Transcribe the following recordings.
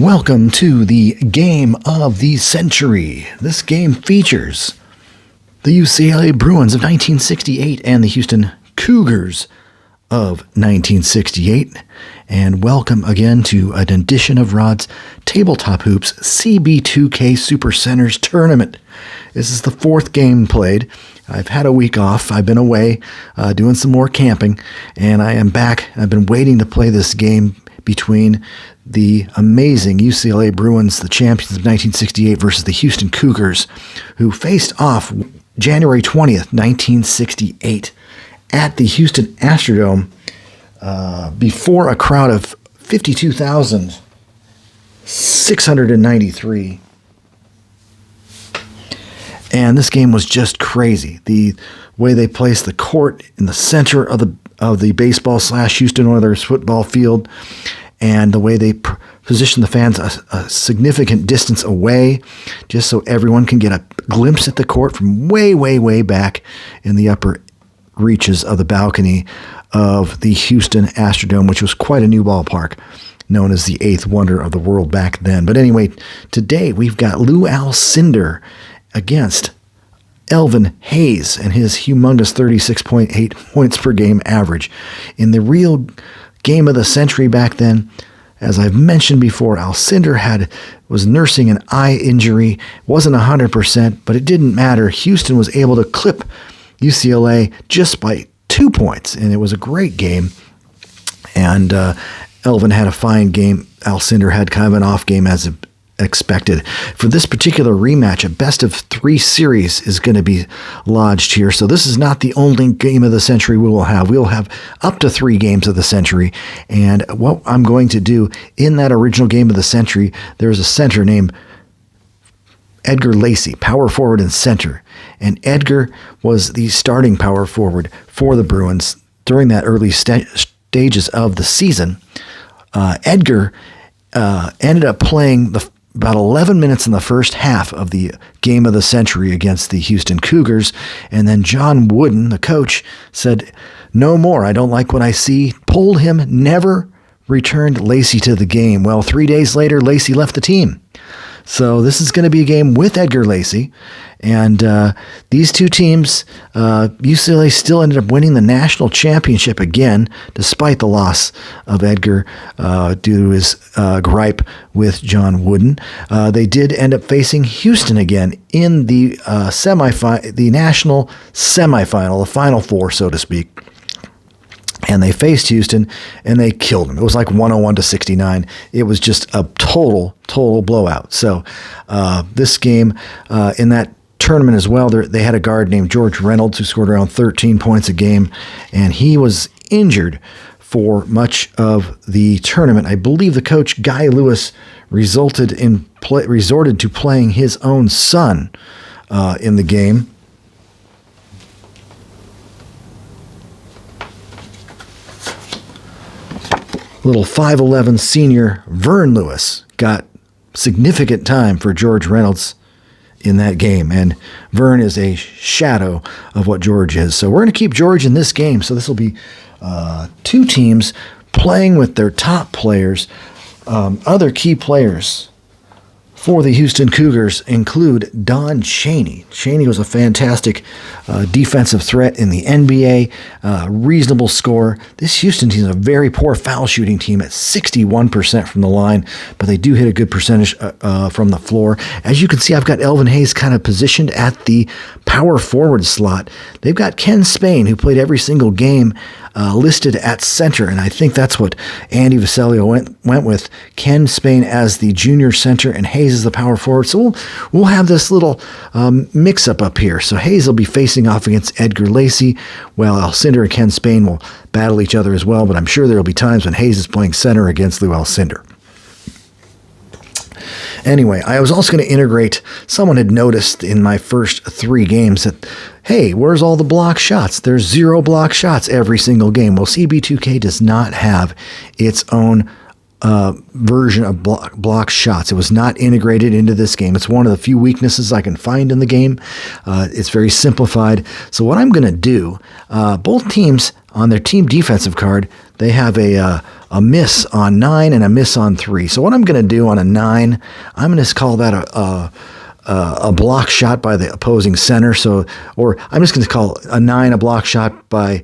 Welcome to the Game of the Century. This game features the UCLA Bruins of 1968 and the Houston Cougars of 1968. And welcome again to an edition of Rod's Tabletop Hoops CB2K Super Centers Tournament. This is the fourth game played. I've had a week off. I've been away doing some more camping, and I am back. I've been waiting to play this game between the amazing UCLA Bruins, the champions of 1968, versus the Houston Cougars, who faced off January 20th, 1968, at the Houston Astrodome before a crowd of 52,693. And this game was just crazy. The way they placed the court in the center of the baseball/Houston Oilers football field, and the way they positioned the fans a significant distance away, just so everyone can get a glimpse at the court from way, way, way back in the upper reaches of the balcony of the Houston Astrodome, which was quite a new ballpark, known as the eighth wonder of the world back then. But anyway, today we've got Lou Alcindor against Elvin Hayes and his humongous 36.8 points per game average. In the real game of the century back then, as I've mentioned before, Alcindor was nursing an eye injury, wasn't 100%, but it didn't matter. Houston was able to clip UCLA just by 2 points, and it was a great game. And Elvin had a fine game. Alcindor had kind of an off game as expected. For this particular rematch, a best-of-3 series is going to be lodged here. So this is not the only game of the century we will have. We will have up to 3 games of the century. And what I'm going to do in that original game of the century, there's a center named Edgar Lacey, power forward and center. And Edgar was the starting power forward for the Bruins during that early stages of the season. Edgar ended up playing about 11 minutes in the first half of the game of the century against the Houston Cougars. And then John Wooden, the coach, said, "No more. I don't like what I see." Pulled him, never returned Lacey to the game. Well, 3 days later, Lacey left the team. So this is going to be a game with Edgar Lacey. And these two teams, UCLA still ended up winning the national championship again, despite the loss of Edgar due to his gripe with John Wooden. They did end up facing Houston again in the national semifinal, the Final Four, so to speak. And they faced Houston, and they killed them. It was like 101-69. It was just a total blowout. So this game, in that tournament as well, they had a guard named George Reynolds who scored around 13 points a game, and he was injured for much of the tournament. I believe the coach, Guy Lewis, resorted to playing his own son in the game. Little 5'11" senior Vern Lewis got significant time for George Reynolds in that game. And Vern is a shadow of what George is. So we're going to keep George in this game. So this will be 2 teams playing with their top players. Other key players for the Houston Cougars include Don Chaney. Chaney was a fantastic defensive threat in the NBA, reasonable scorer. This Houston team is a very poor foul shooting team at 61% from the line, but they do hit a good percentage from the floor. As you can see, I've got Elvin Hayes kind of positioned at the power forward slot. They've got Ken Spain, who played every single game, listed at center, and I think that's what Andy Vasilio went with. Ken Spain as the junior center and Hayes as the power forward. So we'll have this little mix-up up here. So Hayes will be facing off against Edgar Lacey, while Alcindor and Ken Spain will battle each other as well, but I'm sure there will be times when Hayes is playing center against Lou Alcindor. Anyway, I was also going to integrate, someone had noticed in my first 3 games that, hey, where's all the block shots? There's 0 block shots every single game. Well, CB2K does not have its own version of block shots. It was not integrated into this game. It's one of the few weaknesses I can find in the game. It's very simplified. So what I'm going to do, both teams on their team defensive card, they have a miss on 9 and a miss on 3. So what I'm going to do on a 9, I'm going to call that a block shot by the opposing center. Or I'm just going to call a 9 a block shot by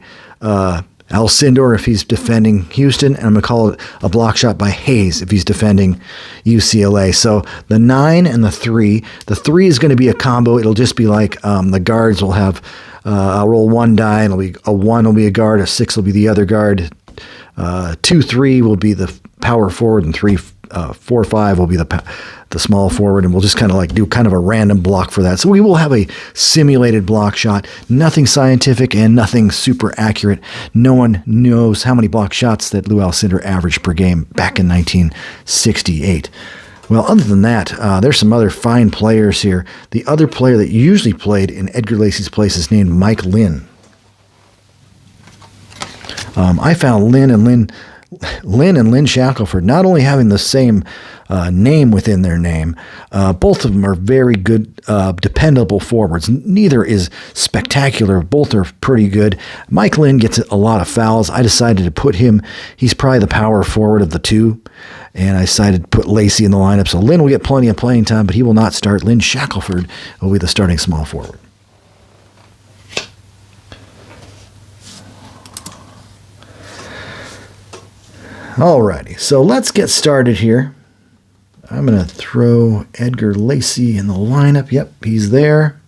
Alcindor if he's defending Houston, and I'm going to call it a block shot by Hayes if he's defending UCLA. So the 9 and the 3 is going to be a combo. It'll just be like the guards will have, I'll roll 1 die, and it'll be a 1 will be a guard, a 6 will be the other guard, 2, 3 will be the power forward, and 3, 4, 5 will be the small forward, and we'll just kind of like do kind of a random block for that. So we will have a simulated block shot, nothing scientific and nothing super accurate. No one knows how many block shots that Lou Alcindor averaged per game back in 1968. Well, other than that, there's some other fine players here. The other player that usually played in Edgar Lacey's place is named Mike Lynn. I found Lynn and Lynn Shackelford not only having the same name within their name, both of them are very good, dependable forwards. Neither is spectacular. Both are pretty good. Mike Lynn gets a lot of fouls. I decided to put him, he's probably the power forward of the two, and I decided to put Lacey in the lineup. So Lynn will get plenty of playing time, but he will not start. Lynn Shackelford will be the starting small forward. Alrighty, so let's get started here. I'm going to throw Edgar Lacey in the lineup. Yep, he's there.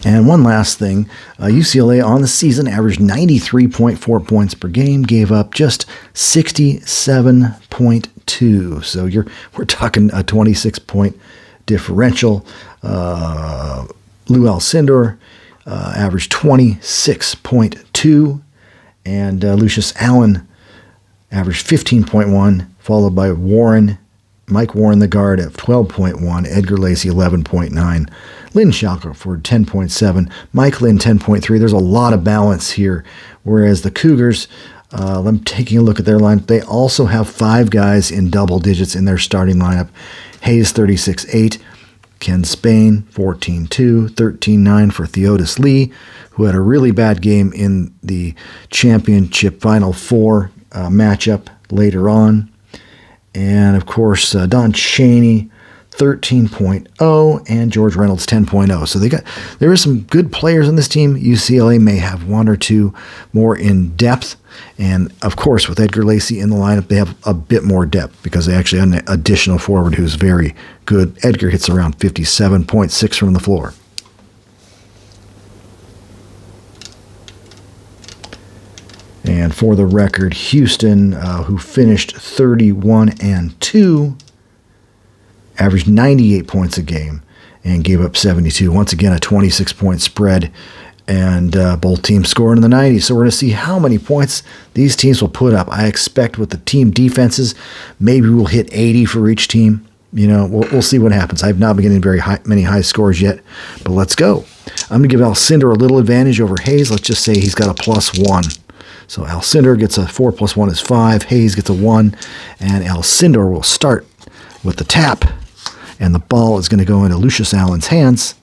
And one last thing, UCLA on the season averaged 93.4 points per game, gave up just 67.2. So we're talking a 26-point differential. Lou Alcindor averaged 26.2, and Lucius Allen averaged 15.1, followed by Mike Warren, the guard, at 12.1, Edgar Lacey, 11.9, Lynn Shackelford, 10.7, Mike Lynn, 10.3. There's a lot of balance here, whereas the Cougars, I'm taking a look at their lineup. They also have 5 guys in double digits in their starting lineup. Hayes, 36.8, Ken Spain, 14.2, 13.9 for Theodis Lee, who had a really bad game in the championship Final Four matchup later on. And of course, Don Chaney, 13.0, and George Reynolds, 10.0. So there are some good players on this team. UCLA may have 1 or 2 more in depth. And of course, with Edgar Lacey in the lineup, they have a bit more depth because they actually have an additional forward who's very good. Edgar hits around 57.6 from the floor. And for the record, Houston, who finished 31-2, averaged 98 points a game and gave up 72. Once again, a 26-point spread, and both teams scored in the 90s. So we're going to see how many points these teams will put up. I expect with the team defenses, maybe we'll hit 80 for each team. You know, we'll see what happens. I've not been getting many high scores yet, but let's go. I'm going to give Alcindor a little advantage over Hayes. Let's just say he's got a +1. So Alcindor gets a 4 + 1 is 5. Hayes gets a 1. And Alcindor will start with the tap. And the ball is going to go into Lucius Allen's hands.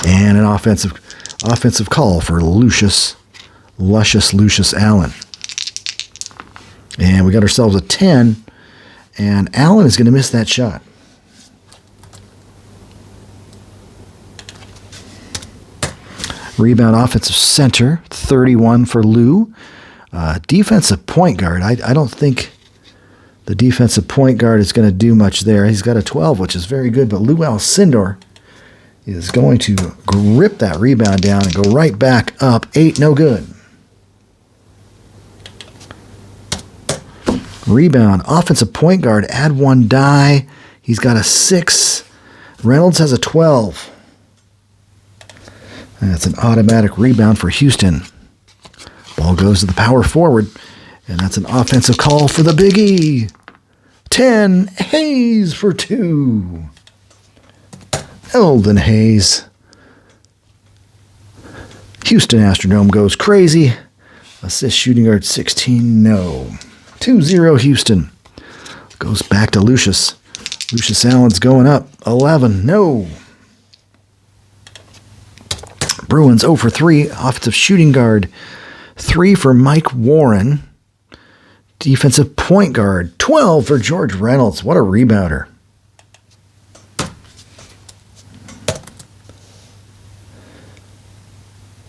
And an offensive call for Lucius Allen. And we got ourselves a 10. And Allen is going to miss that shot. Rebound offensive center, 31 for Lou. Defensive point guard, I don't think the defensive point guard is going to do much there. He's got a 12, which is very good, but Lou Alcindor is going to grip that rebound down and go right back up. 8, no good. Rebound, offensive point guard, add 1 die. He's got a 6. Reynolds has a 12. And that's an automatic rebound for Houston. Ball goes to the power forward, and that's an offensive call for the Big E. 10, Hayes for 2. Elvin Hayes. Houston Astrodome goes crazy. Assist shooting guard 16, no. 2-0 Houston. Goes back to Lucius. Lucius Allen's going up. 11. No. Bruins 0 for 3. Offensive shooting guard. 3 for Mike Warren. Defensive point guard. 12 for George Reynolds. What a rebounder.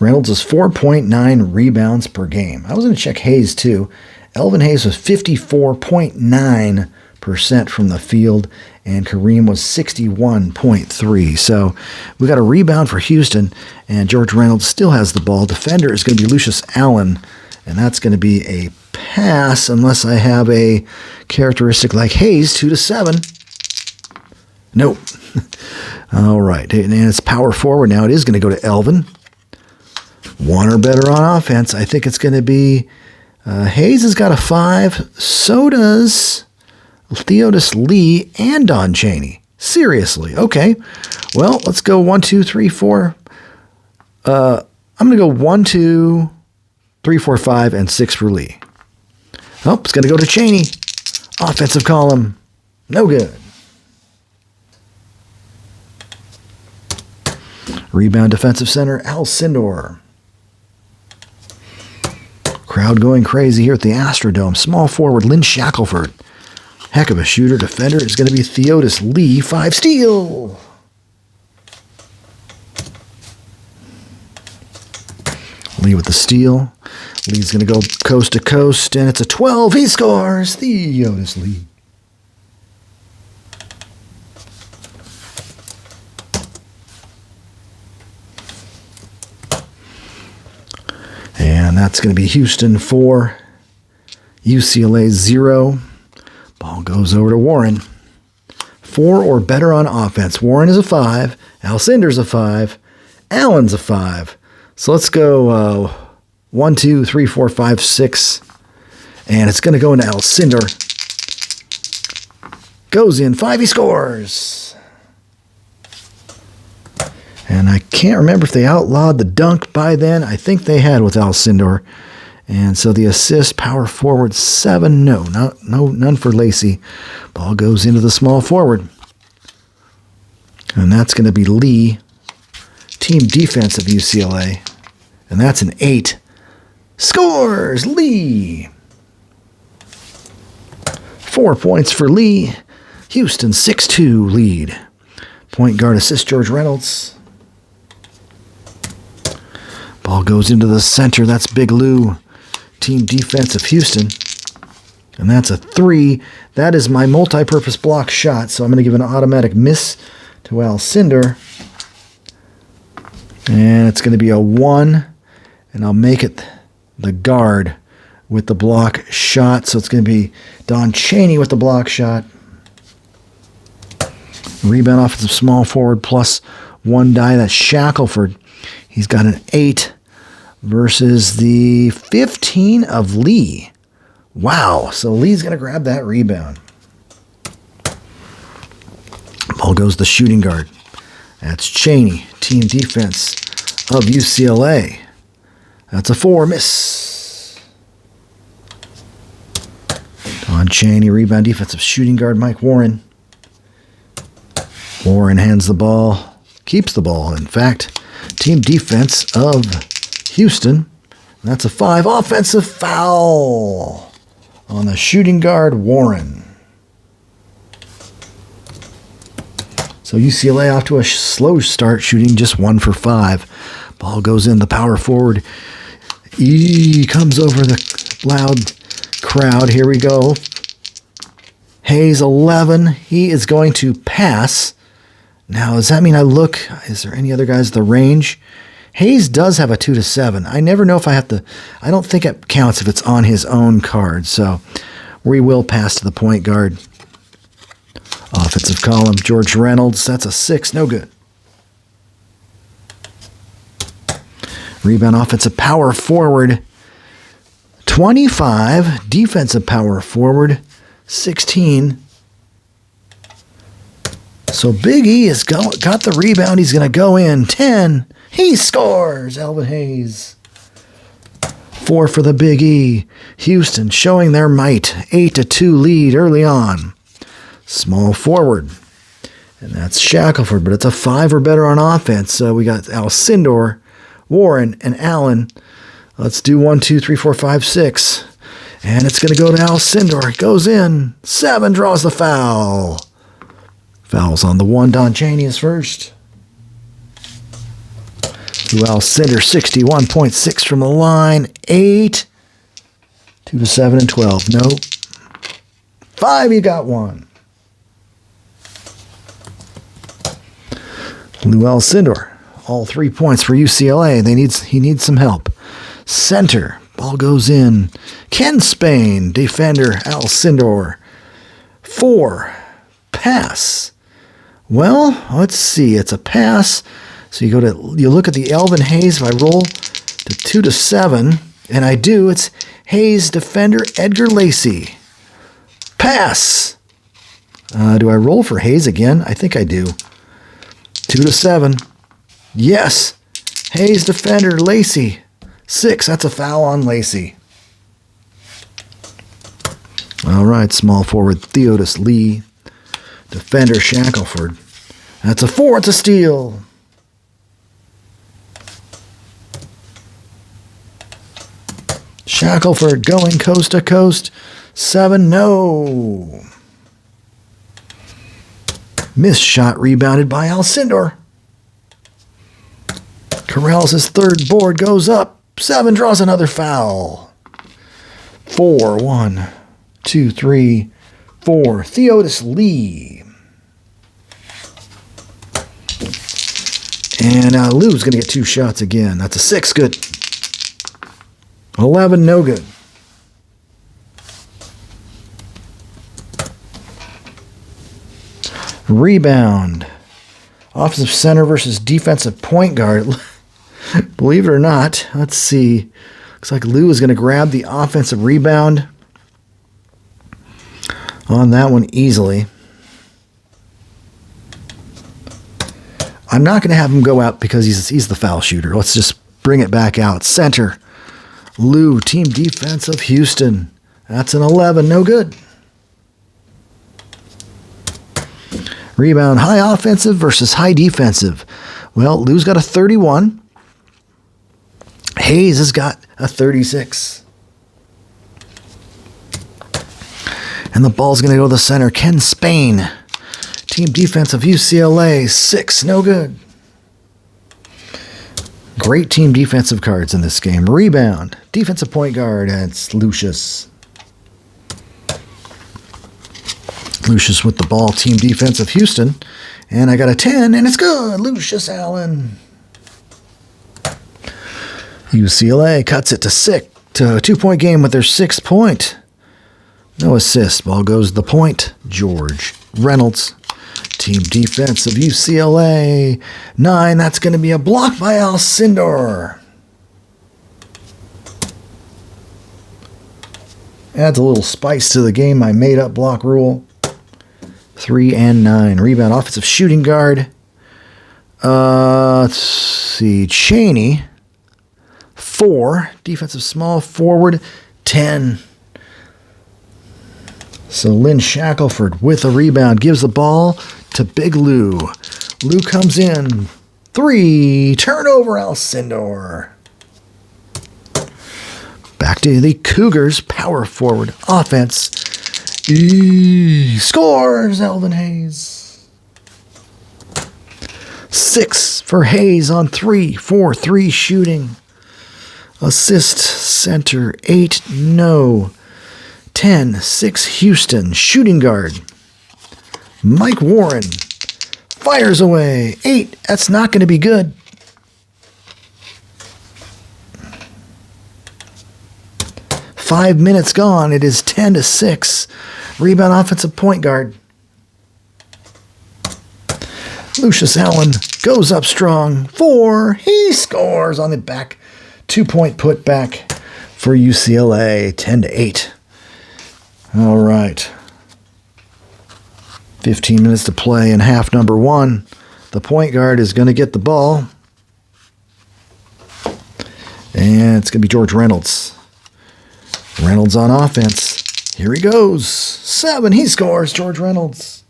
Reynolds is 4.9 rebounds per game. I was going to check Hayes too. Elvin Hayes was 54.9% from the field, and Kareem was 61.3%. So we got a rebound for Houston, and George Reynolds still has the ball. Defender is going to be Lucius Allen, and that's going to be a pass unless I have a characteristic like Hayes, 2-7. Nope. All right, and it's power forward now. It is going to go to Elvin. One or better on offense. I think it's going to be Hayes has got a 5. So does Theodis Lee and Don Chaney. Seriously. Okay. Well, let's go 1, 2, 3, 4. I'm going to go 1, 2, 3, 4, 5, and 6 for Lee. Oh, it's going to go to Chaney. Offensive column. No good. Rebound defensive center, Alcindor. Crowd going crazy here at the Astrodome. Small forward, Lynn Shackelford. Heck of a shooter. Defender is going to be Theodis Lee. 5 steal. Lee with the steal. Lee's going to go coast to coast, and it's a 12. He scores. Theodis Lee. And that's going to be Houston 4, UCLA 0. Ball goes over to Warren. 4 or better on offense. Warren is a 5. Alcindor's a 5. Allen's a 5. So let's go 1, 2, 3, 4, 5, 6. And it's going to go into Alcindor. Goes in. 5. He scores. And I can't remember if they outlawed the dunk by then. I think they had with Alcindor. And so the assist, power forward 7. No, none for Lacey. Ball goes into the small forward. And that's going to be Lee. Team defense of UCLA. And that's an 8. Scores! Lee! 4 points for Lee. Houston 6-2 lead. Point guard assist George Reynolds. Ball goes into the center. That's Big Lou. Team defense of Houston. And that's a 3. That is my multi-purpose block shot. So I'm going to give an automatic miss to Alcindor. And it's going to be a 1. And I'll make it the guard with the block shot. So it's going to be Don Chaney with the block shot. Rebound offensive small forward plus 1 die. That's Shackelford. He's got an 8 versus the 15 of Lee. Wow. So Lee's going to grab that rebound. Ball goes to the shooting guard. That's Chaney, team defense of UCLA. That's a 4. Miss. Don Chaney, rebound defensive shooting guard, Mike Warren. Warren hands the ball, keeps the ball. In fact, team defense of Houston. That's a 5. Offensive foul on the shooting guard, Warren. So UCLA off to a slow start, shooting just 1 for 5. Ball goes in the power forward. He comes over the loud crowd. Here we go. Hayes 11. He is going to pass. Now, does that mean is there any other guys at the range? Hayes does have a 2-7. I never know if I have to, I don't think it counts if it's on his own card. So we will pass to the point guard. Offensive column, George Reynolds. That's a 6. No good. Rebound offensive power forward, 25. Defensive power forward, 16. So Big E has got the rebound. He's going to go in. 10. He scores. Elvin Hayes. 4 for the Big E. Houston showing their might. 8-2 lead early on. Small forward. And that's Shackelford, but it's a 5 or better on offense. So we got Alcindor, Warren, and Allen. Let's do 1, 2, 3, 4, 5, 6. And it's going to go to Alcindor. It goes in. 7 draws the foul. Foul's on the 1. Don Chaney is first. To Alcindor, 61.6 from the line. 8. 2 to 7 and 12. Nope. 5, you got 1. Lou Alcindor, all 3 points for UCLA. He needs some help. Center, ball goes in. Ken Spain, defender, Alcindor. 4, pass. Well, let's see. It's a pass. So you look at the Elvin Hayes. If I roll to 2 to 7, and I do, it's Hayes, defender, Edgar Lacey. Pass. Do I roll for Hayes again? I think I do. 2 to 7. Yes. Hayes, defender, Lacey. 6. That's a foul on Lacey. All right, small forward Theodis Lee. Defender Shackelford. That's a 4. It's a steal. Shackelford going coast to coast. 7. No. Missed shot rebounded by Alcindor. Corrals' third board goes up. 7 draws another foul. 4. 1, 2, 3, 4. Theodis Lee. And Lou's going to get 2 shots again. That's a 6. Good. 11. No good. Rebound. Offensive center versus defensive point guard. Believe it or not, let's see. Looks like Lou is going to grab the offensive rebound on that one easily. I'm not going to have him go out because he's the foul shooter. Let's just bring it back out. Center. Lou, team defense of Houston. That's an 11. No good. Rebound, high offensive versus high defensive. Well, Lou's got a 31. Hayes has got a 36. And the ball's going to go to the center. Ken Spain, team defense of UCLA. 6, no good. Great team defensive cards in this game. Rebound, defensive point guard, and it's Lucius. Lucius with the ball, team defense of Houston. And I got a 10, and it's good. Lucius Allen. UCLA cuts it to 6, to a 2-point game with their 6th point. No assist. Ball goes to the point. George Reynolds. Team defense of UCLA. 9. That's going to be a block by Alcindor. Adds a little spice to the game. My made-up block rule. 3 and 9. Rebound, offensive shooting guard. Let's see. Chaney. 4. Defensive small forward. 10. So Lynn Shackelford with a rebound gives the ball to Big Lou. Lou comes in. 3. Turnover, Alcindor. Back to the Cougars. Power forward offense. Scores, Elvin Hayes. 6 for Hayes on 3. 4-3 shooting. Assist center. 8. No. 10. 6 Houston. Shooting guard. Mike Warren fires away. 8. That's not going to be good. Five minutes gone. It is 10-6. Rebound, offensive point guard. Lucius Allen goes up strong. 4. He scores on the back. 2-point putback for UCLA. 10-8. All right. 15 minutes to play in half number 1. The point guard is going to get the ball. And it's going to be George Reynolds. Reynolds on offense. Here he goes. 7. He scores, George Reynolds.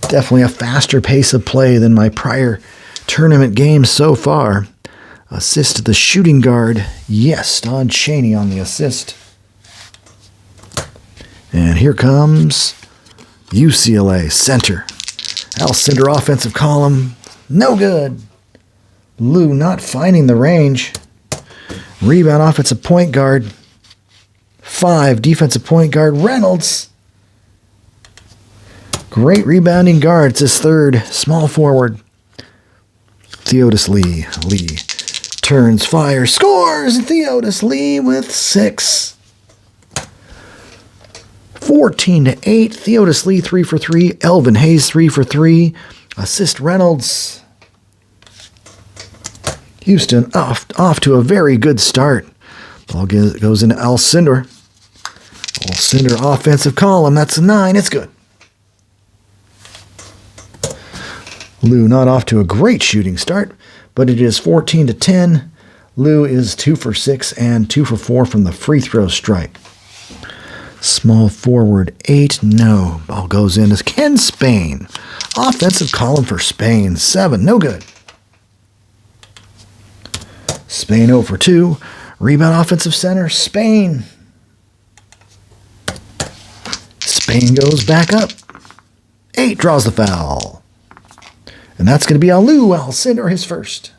Definitely a faster pace of play than my prior tournament games so far. Assist to the shooting guard. Yes, Don Chaney on the assist. And here comes UCLA center. Alcindor offensive column. No good. Lou not finding the range. Rebound offensive point guard. 5 defensive point guard Reynolds. Great rebounding guard. It's his 3rd. Small forward. Theodis Lee. Lee turns, fires, scores. Theodis Lee with 6. 14-8. Theodis Lee 3 for 3. Elvin Hayes 3 for 3. Assist Reynolds. Houston off to a very good start. Ball goes into Alcindor. Alcindor offensive column. That's a 9. It's good. Lou not off to a great shooting start, but it is 14-10. Lou is 2 for 6 and 2 for 4 from the free throw strike. Small forward 8. No. Ball goes in as Ken Spain. Offensive column for Spain. 7. No good. Spain 0 for 2. Rebound offensive center, Spain. Spain goes back up. 8 draws the foul. And that's going to be Lou Alcindor, his first.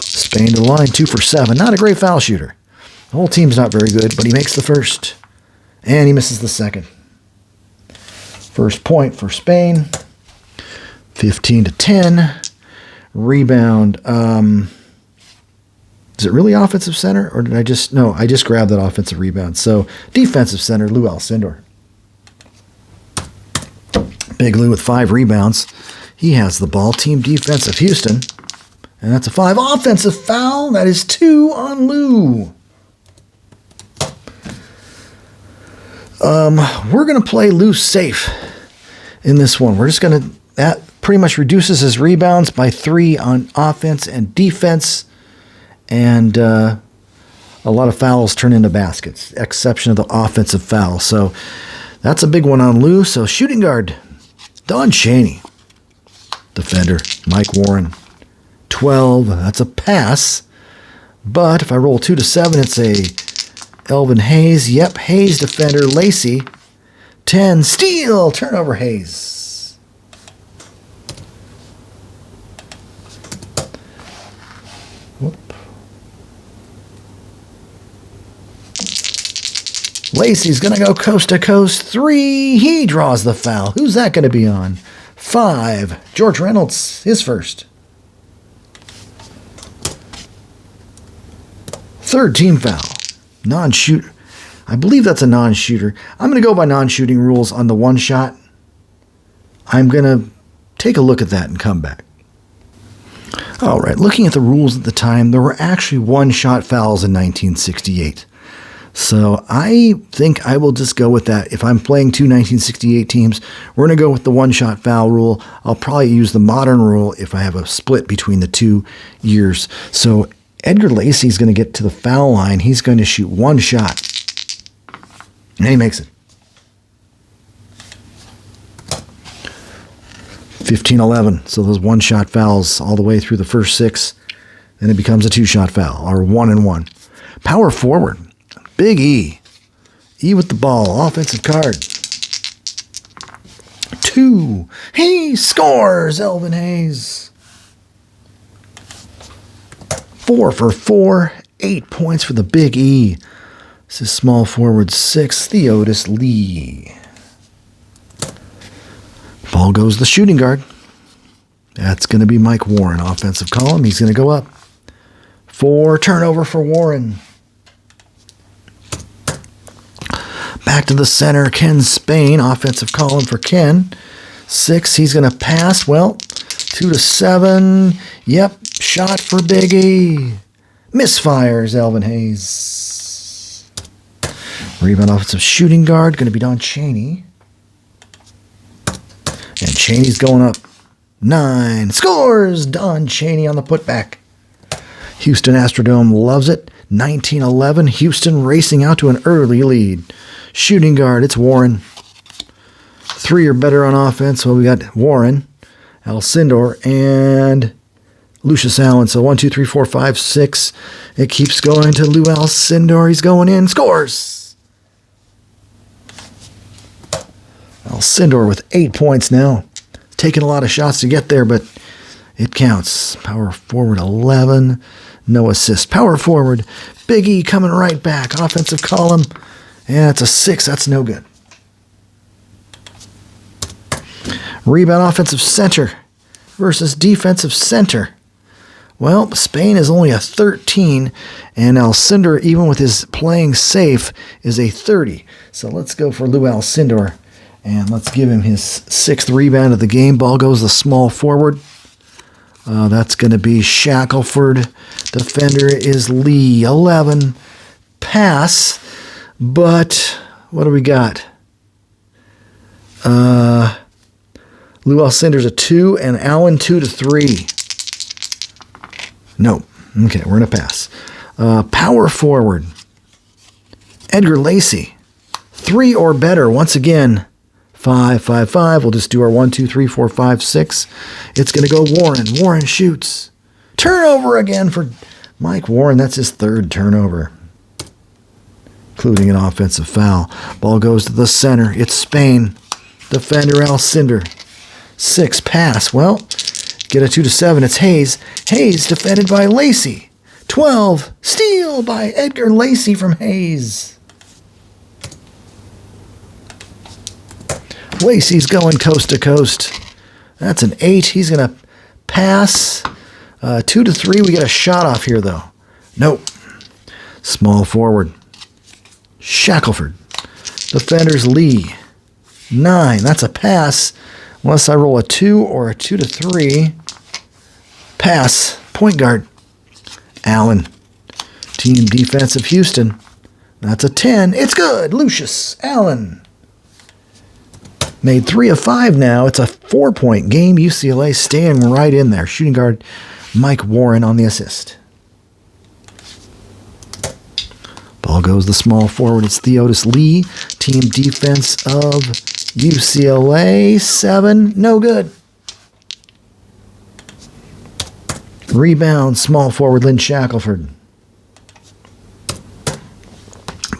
Spain to the line, 2 for 7. Not a great foul shooter. The whole team's not very good, but he makes the first. And he misses the second. First point for Spain. 15-10. Rebound. Is it really offensive center? Or did I just... No, I just grabbed that offensive rebound. So, defensive center, Lou Alcindor. Big Lou with 5 rebounds. He has the ball. Team defense of Houston. And that's a 5. Offensive foul. That is 2 on Lou. We're going to play Lou safe in this one. We're just going to... That pretty much reduces his rebounds by 3 on offense and defense. And a lot of fouls turn into baskets, exception of the offensive foul. So that's a big one on Lou. So shooting guard, Don Chaney. Defender, Mike Warren. 12, that's a pass. But if I roll 2 to 7, it's a Elvin Hayes. Yep, Hayes defender, Lacey. 10, steal, turnover Hayes. Lacey's going to go coast to coast. 3. He draws the foul. Who's that going to be on? 5. George Reynolds, his first. 3rd team foul. Non-shooter. I believe that's a non-shooter. I'm going to go by non-shooting rules on the one shot. I'm going to take a look at that and come back. All right, looking at the rules at the time, there were actually one-shot fouls in 1968. So I think I will just go with that. If I'm playing 2 1968 teams, we're going to go with the one-shot foul rule. I'll probably use the modern rule if I have a split between the 2 years. So Edgar Lacey's going to get to the foul line. He's going to shoot 1 shot. And he makes it. 15-11. So those one-shot fouls all the way through the first 6. Then it becomes a 2-shot foul, or 1-and-1. Power forward. Big E. E with the ball. Offensive card. 2. He scores. Elvin Hayes. 4 for 4. 8 points for the Big E. This is small forward 6. Theodis Lee. Ball goes the shooting guard. That's going to be Mike Warren. Offensive column. He's going to go up. 4. Turnover for Warren. Back to the center, Ken Spain, offensive column for Ken. 6, he's going to pass. Well, 2 to 7. Yep, shot for Big E. Misfires, Elvin Hayes. Rebound offensive shooting guard, going to be Don Chaney. And Chaney's going up. 9. Scores! Don Chaney on the putback. Houston Astrodome loves it. 19-11. Houston racing out to an early lead. Shooting guard, it's Warren. 3 or better on offense. Well, we got Warren, Alcindor, and Lucius Allen. So 1, 2, 3, 4, 5, 6. It keeps going to Lou Alcindor. He's going in. Scores! Alcindor with 8 points now. Taking a lot of shots to get there, but it counts. Power forward 11. No assist. Power forward. Big E coming right back. Offensive column. And it's a 6. That's no good. Rebound offensive center versus defensive center. Well, Spain is only a 13, and Alcindor, even with his playing safe, is a 30. So let's go for Lou Alcindor, and let's give him his 6th rebound of the game. Ball goes the small forward. That's going to be Shackelford. Defender is Lee. 11. Pass, but what do we got? Lou Alcindor's a 2, and Allen 2 to 3. No. Okay, we're going to pass. Power forward. Edgar Lacey. 3 or better. Once again, 5, 5, 5. We'll just do our 1, 2, 3, 4, 5, 6. It's going to go Warren. Warren shoots. Turnover again for Mike Warren. That's his 3rd turnover, including an offensive foul. Ball goes to the center. It's Spain. Defender Alcindor. 6 pass. Well, get a 2 to 7. It's Hayes. Hayes defended by Lacey. 12. Steal by Edgar Lacey from Hayes. Lacey's going coast to coast. That's an 8. He's going to pass. 2 to 3. We get a shot off here, though. Nope. Small forward. Shackelford. Defenders Lee. 9. That's a pass. Unless I roll a 2 or a 2 to 3. Pass. Point guard. Allen. Team defense of Houston. That's a 10. It's good. Lucius Allen. Made 3 of 5 now. It's a 4-point game. UCLA staying right in there. Shooting guard Mike Warren on the assist. Ball goes the small forward. It's Theodis Lee. Team defense of UCLA. 7. No good. Rebound. Small forward Lynn Shackelford.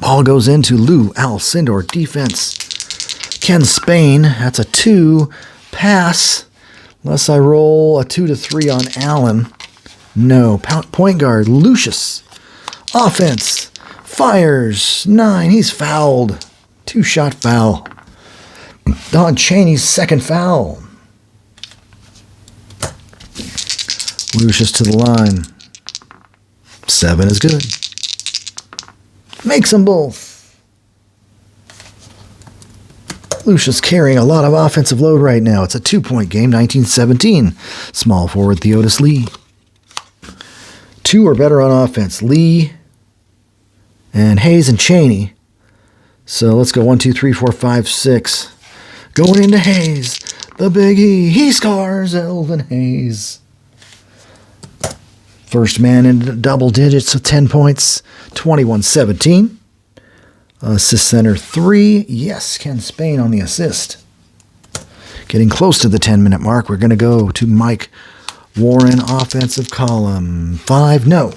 Ball goes into Lou Alcindor. Defense. Ken Spain. That's a 2. Pass. Unless I roll a 2 to 3 on Allen. No. Point guard Lucius. Offense. Fires. 9. He's fouled. 2-shot foul. Don Chaney's 2nd foul. Lucius to the line. 7 is good. Makes them both. Lucius carrying a lot of offensive load right now. It's a 2-point game, 19-17. Small forward Theodis Lee. 2 or better on offense. Lee and Hayes and Chaney. So let's go 1, 2, 3, 4, 5, 6. Going into Hayes. The Big E. He scores. Elvin Hayes. First man in double digits with 10 points. 21-17. Assist center 3. Yes, Ken Spain on the assist. Getting close to the 10-minute mark. We're going to go to Mike Warren, offensive column. 5. No.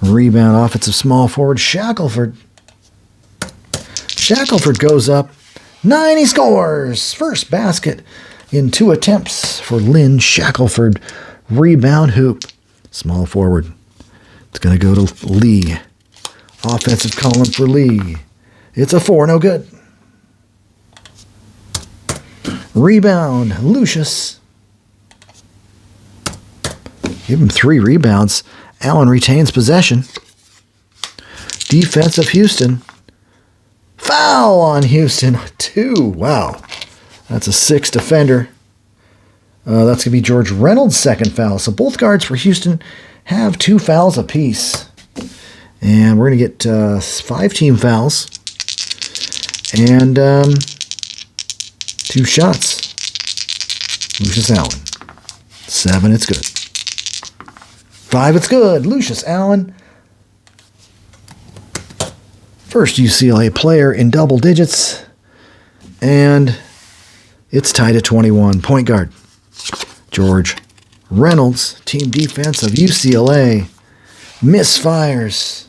Rebound, offensive small forward, Shackelford. Shackelford goes up. 9. He scores. First basket in 2 attempts for Lynn Shackelford. Rebound hoop. Small forward. It's going to go to Lee. Offensive column for Lee. It's a 4. No good. Rebound. Lucius. Give him 3 rebounds. Allen retains possession. Defense of Houston. Foul on Houston. 2. Wow. That's a 6 defender. That's going to be George Reynolds' 2nd foul. So both guards for Houston have 2 fouls apiece. And we're going to get 5 team fouls. And 2 shots. Lucius Allen. 7. It's good. 5, it's good. Lucius Allen, first UCLA player in double digits, and it's tied at 21. Point guard, George Reynolds, team defense of UCLA, misfires.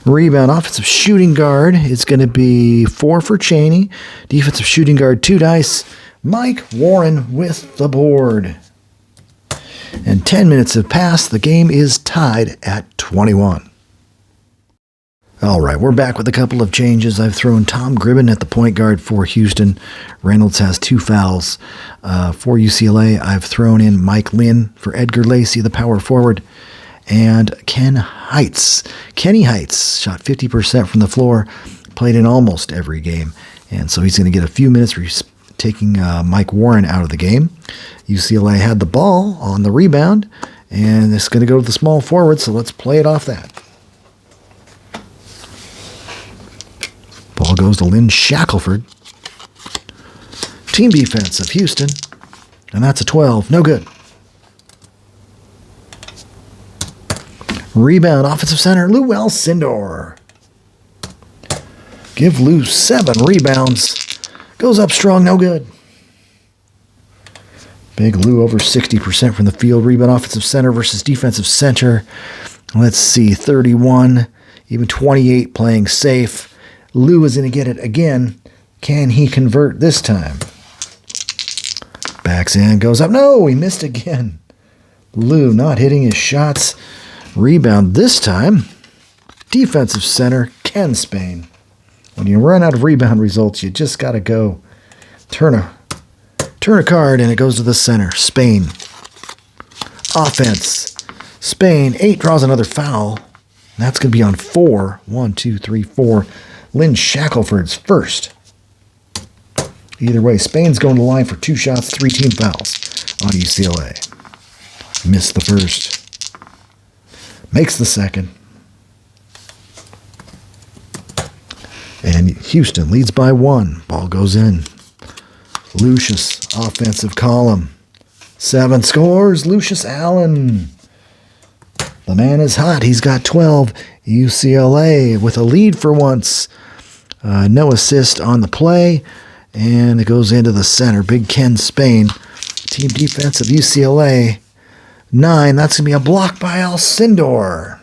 Rebound, offensive shooting guard, it's going to be 4 for Cheney. Defensive shooting guard, 2 dice. Mike Warren with the board. And 10 minutes have passed. The game is tied at 21. All right, we're back with a couple of changes. I've thrown Tom Gribben at the point guard for Houston. Reynolds has 2 fouls. For UCLA, I've thrown in Mike Lynn for Edgar Lacey, the power forward. And Kenny Heights shot 50% from the floor, played in almost every game. And so he's going to get a few minutes taking Mike Warren out of the game. UCLA had the ball on the rebound, and it's going to go to the small forward, so let's play it off that. Ball goes to Lynn Shackelford. Team defense of Houston, and that's a 12. No good. Rebound, offensive center, Lou Alcindor. Give Lou 7 rebounds. Goes up strong, no good. Big Lou over 60% from the field. Rebound, offensive center versus defensive center. Let's see, 31, even 28 playing safe. Lou is going to get it again. Can he convert this time? Backs in, goes up. No, he missed again. Lou not hitting his shots. Rebound this time. Defensive center, Ken Spain. When you run out of rebound results, you just got to go turn a card, and it goes to the center. Spain. Offense. Spain, 8, draws another foul. That's going to be on 4. 1, 2, 3, 4. Lynn Shackelford's first. Either way, Spain's going to the line for 2 shots, 3 team fouls on UCLA. Missed the first. Makes the second. And Houston leads by 1. Ball goes in. Lucius, offensive column. 7 scores. Lucius Allen. The man is hot. He's got 12. UCLA with a lead for once. No assist on the play. And it goes into the center. Big Ken Spain. Team defense of UCLA. 9. That's going to be a block by Alcindor.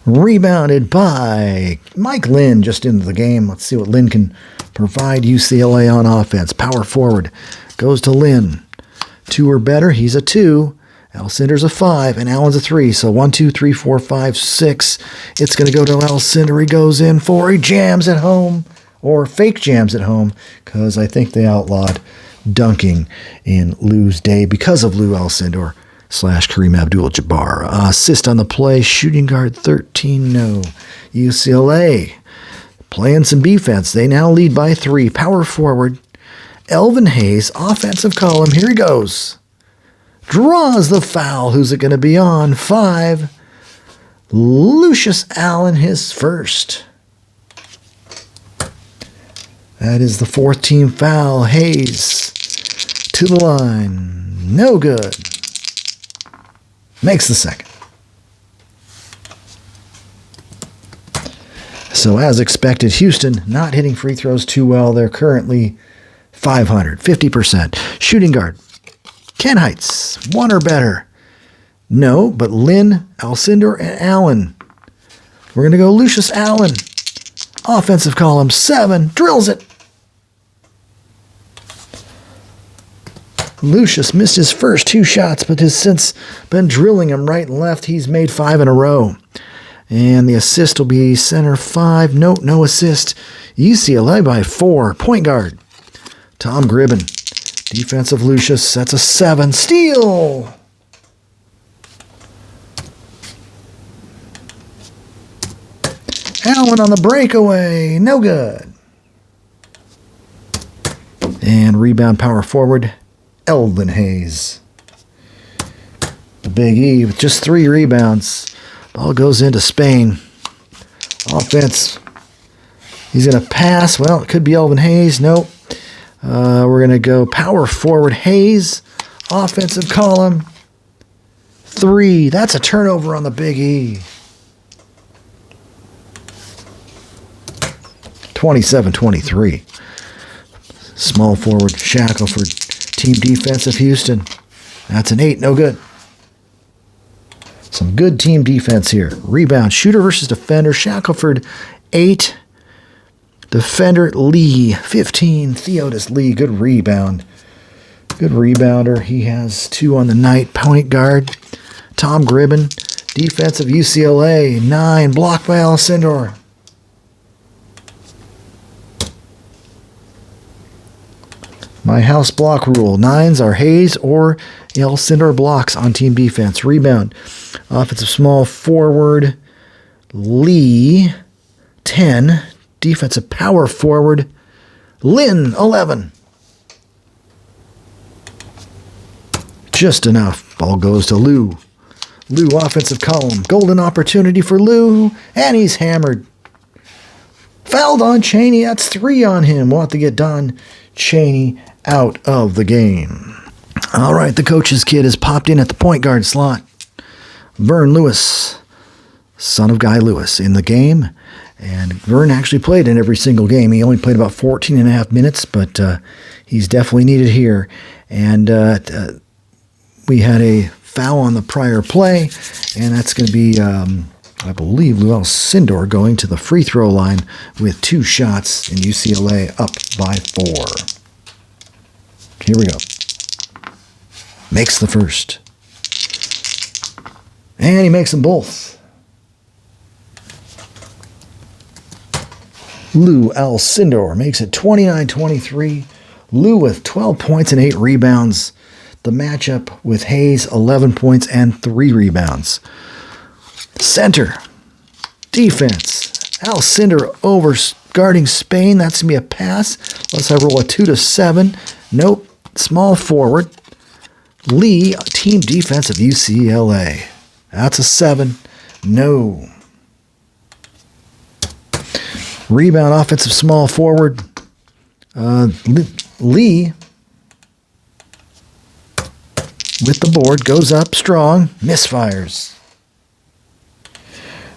Rebounded by Mike Lynn just into the game. Let's see what Lynn can provide UCLA on offense. Power forward goes to Lynn. 2 or better. He's a 2. Alcindor's a 5, and Allen's a 3. So 1, 2, 3, 4, 5, 6. It's going to go to Alcindor. He goes in 4. He jams at home, or fake jams at home, because I think they outlawed dunking in Lou's day because of Lou Alcindor / Kareem Abdul-Jabbar. Assist on the play. Shooting guard 13. No. UCLA playing some defense. They now lead by 3. Power forward. Elvin Hayes, offensive column. Here he goes. Draws the foul. Who's it going to be on? 5. Lucius Allen, his first. That is the 4th team foul. Hayes to the line. No good. Makes the second. So as expected, Houston not hitting free throws too well. They're currently 500, 50%. Shooting guard, Ken Heights, 1 or better. No, but Lynn, Alcindor, and Allen. We're going to go Lucius Allen. Offensive column, 7, drills it. Lucius missed his first 2 shots, but has since been drilling them right and left. He's made 5 in a row. And the assist will be center 5. No assist. UCLA by 4. Point guard, Tom Gribben. Defensive Lucius, that's a 7. Steal! Allen on the breakaway. No good. And rebound power forward, Elvin Hayes. The Big E with just 3 rebounds. Ball goes into Spain. Offense He's going to pass. Well, it could be Elvin Hayes. Nope. We're going to go power forward Hayes. Offensive column. 3. That's a turnover on the Big E. 27-23. Small forward Shackelford. Team defense of Houston. That's an 8. No good. Some good team defense here. Rebound. Shooter versus defender. Shackelford, 8. Defender, Lee, 15. Theodis Lee, good rebound. Good rebounder. He has 2 on the night. Point guard, Tom Gribben. Defense of UCLA, 9. Blocked by Alcindor. My house block rule. 9s are Hayes or Alcindor blocks on team defense. Rebound. Offensive small forward, Lee, 10. Defensive power forward, Lynn, 11. Just enough. Ball goes to Lou. Lou, offensive column. Golden opportunity for Lou, and he's hammered. Fouled on Cheney. That's 3 on him. We'll have to get Don Cheney out of the game. All right, the coach's kid has popped in at the point guard slot. Vern Lewis, son of Guy Lewis, in the game. And Vern actually played in every single game. He only played about 14 and a half minutes, but he's definitely needed here. And we had a foul on the prior play, and that's going to be, I believe, Lewis Alcindor going to the free throw line with 2 shots, and UCLA up by 4. Here we go. Makes the first. And he makes them both. Lou Alcindor makes it 29-23. Lou with 12 points and 8 rebounds. The matchup with Hayes, 11 points and 3 rebounds. Center. Defense. Alcindor over guarding Spain. That's going to be a pass. Unless I roll a 2-7. Nope. Small forward. Lee, team defense of UCLA. That's a 7. No. Rebound, offensive small forward. Lee with the board, goes up strong, misfires.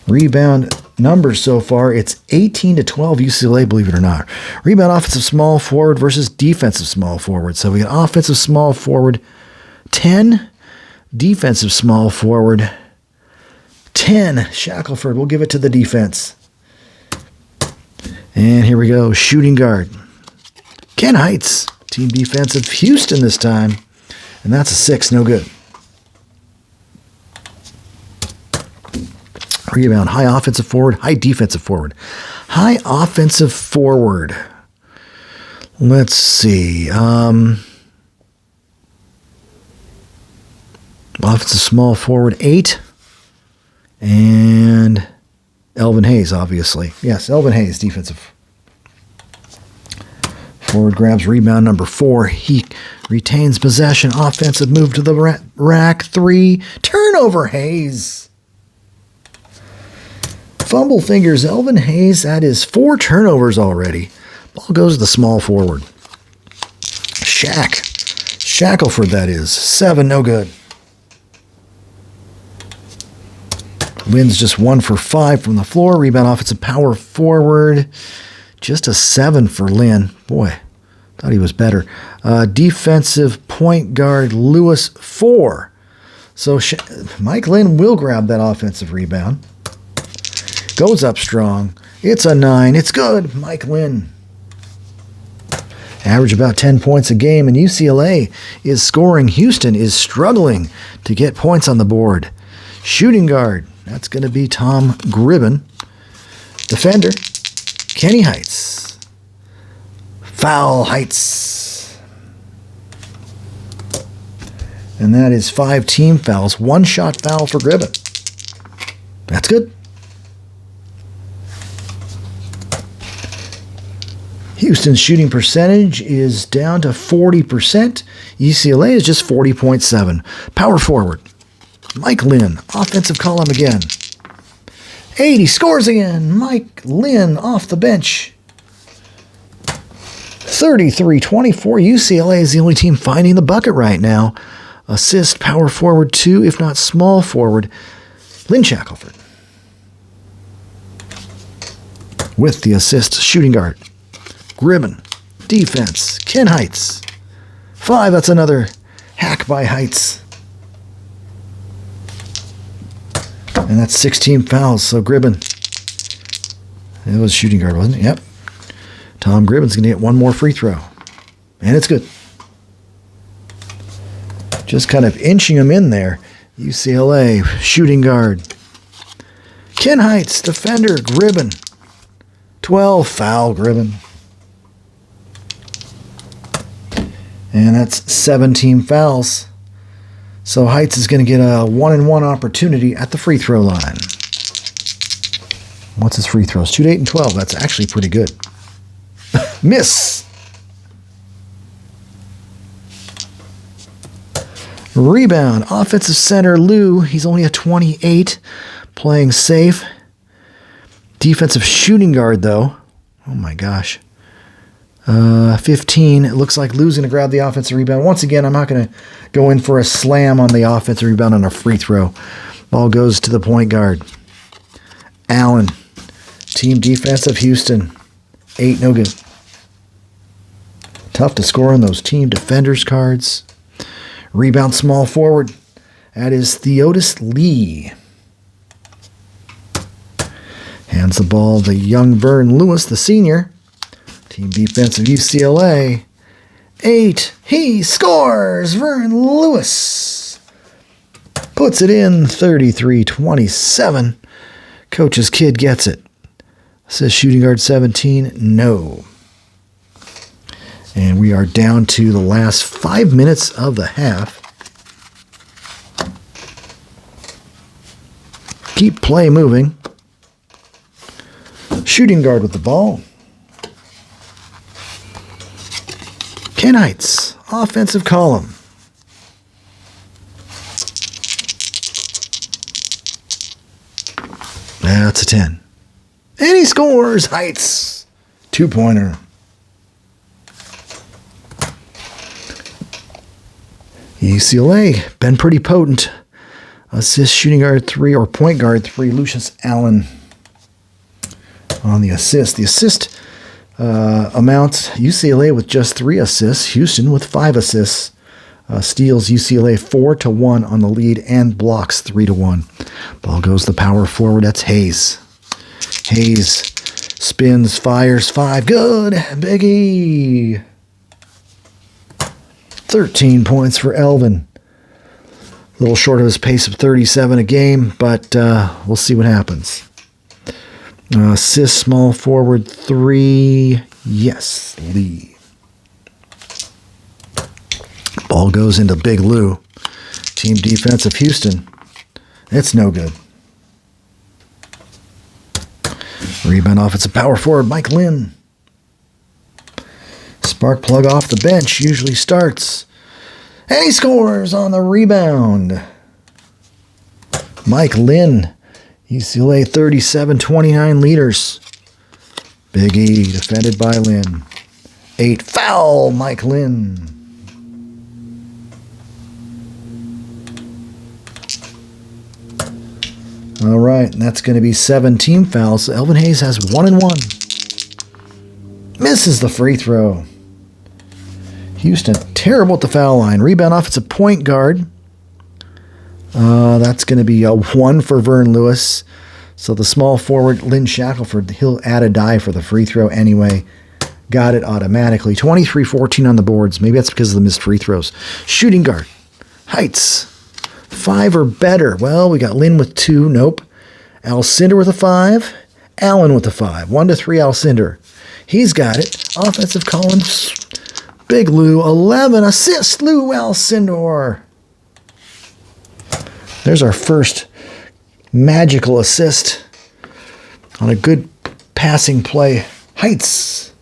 Rebound numbers so far, it's 18-12 UCLA, believe it or not. Rebound, offensive small forward versus defensive small forward. So we got offensive small forward 10, defensive small forward 10. Shackelford will give it to the defense. And here we go, shooting guard. Ken Heights, team defense of Houston this time. And that's a 6, no good. Rebound, high offensive forward, high defensive forward. High offensive forward. Let's see. Offensive small forward, 8. And Elvin Hayes, obviously. Yes, Elvin Hayes, defensive forward, grabs rebound number 4. He retains possession. Offensive move to the rack. 3. Turnover, Hayes. Fumble fingers, Elvin Hayes. That is 4 turnovers already. Ball goes to the small forward. Shackelford, that is. 7, no good. Lynn's just 1 for 5 from the floor. Rebound, offensive power forward. Just a 7 for Lynn. Boy, thought he was better. Defensive point guard, Lewis, 4. So Mike Lynn will grab that offensive rebound. Goes up strong. It's a 9. It's good. Mike Lynn. Average about 10 points a game, and UCLA is scoring. Houston is struggling to get points on the board. Shooting guard. That's going to be Tom Gribben. Defender, Kenny Heights. Foul, Heights. And that is 5 team fouls. 1 shot foul for Gribben. That's good. Houston's shooting percentage is down to 40%. UCLA is just 40.7. Power forward. Mike Lynn, offensive column again. 8, he scores again. Mike Lynn off the bench. 33-24. UCLA is the only team finding the bucket right now. Assist, power forward 2, if not small forward, Lynn Shackelford. With the assist, shooting guard, Gribben. Defense, Ken Heights. 5, that's another hack by Heights. And that's 16 fouls, so Gribben. It was shooting guard, wasn't it? Yep. Tom Gribben's going to get one more free throw. And it's good. Just kind of inching him in there. UCLA, shooting guard. Ken Heights, defender, Gribben. 12, foul, Gribben. And that's 17 fouls. So Heights is going to get a 1-and-1 opportunity at the free throw line. What's his free throws? 2, 8, and 12. That's actually pretty good. Miss. Rebound. Offensive center, Lou. He's only a 28. Playing safe. Defensive shooting guard, though. Oh, my gosh. 15. It looks like Lou's going to grab the offensive rebound. Once again, I'm not going to go in for a slam on the offensive rebound on a free throw. Ball goes to the point guard. Allen. Team defense of Houston. 8, no good. Tough to score on those team defenders cards. Rebound small forward. That is Theodis Lee. Hands the ball to young Vern Lewis, the senior. Team defense of UCLA. 8. He scores! Vern Lewis puts it in. 33-27. Coach's kid gets it. Says shooting guard 17. No. And we are down to the last 5 minutes of the half. Keep play moving. Shooting guard with the ball. Ken Heights, offensive column. That's a 10. And he scores, Heights. 2-pointer. UCLA, been pretty potent. Assist shooting guard 3 or point guard 3, Lucius Allen on the assist. The assist amounts UCLA with just 3 assists, Houston with 5 assists. Steals UCLA 4-1 on the lead and blocks 3-1. Ball goes to power forward. That's Hayes. Hayes spins, fires 5. Good. Biggie. 13 points for Elvin. A little short of his pace of 37 a game, but we'll see what happens. Assist small forward 3. Yes, Lee. Ball goes into Big Lou. Team defense of Houston. It's no good. Rebound offensive power forward Mike Lynn. Spark plug off the bench usually starts. And he scores on the rebound. Mike Lynn. UCLA 37-29 leaders. Big E defended by Lynn. 8 foul Mike Lynn. All right, and that's going to be 17 fouls. So Elvin Hayes has 1-1. Misses the free throw. Houston terrible at the foul line. Rebound offensive point guard. That's going to be a 1 for Vern Lewis. So the small forward, Lynn Shackelford, he'll add a die for the free throw anyway. Got it automatically. 23-14 on the boards. Maybe that's because of the missed free throws. Shooting guard, Heights. 5 or better. Well, we got Lynn with 2. Nope. Alcindor with a 5. Allen with a 5. 1-3 Alcindor. He's got it. Offensive columns. Big Lou. 11 assists. Lou Alcindor. There's our first magical assist on a good passing play. Heights.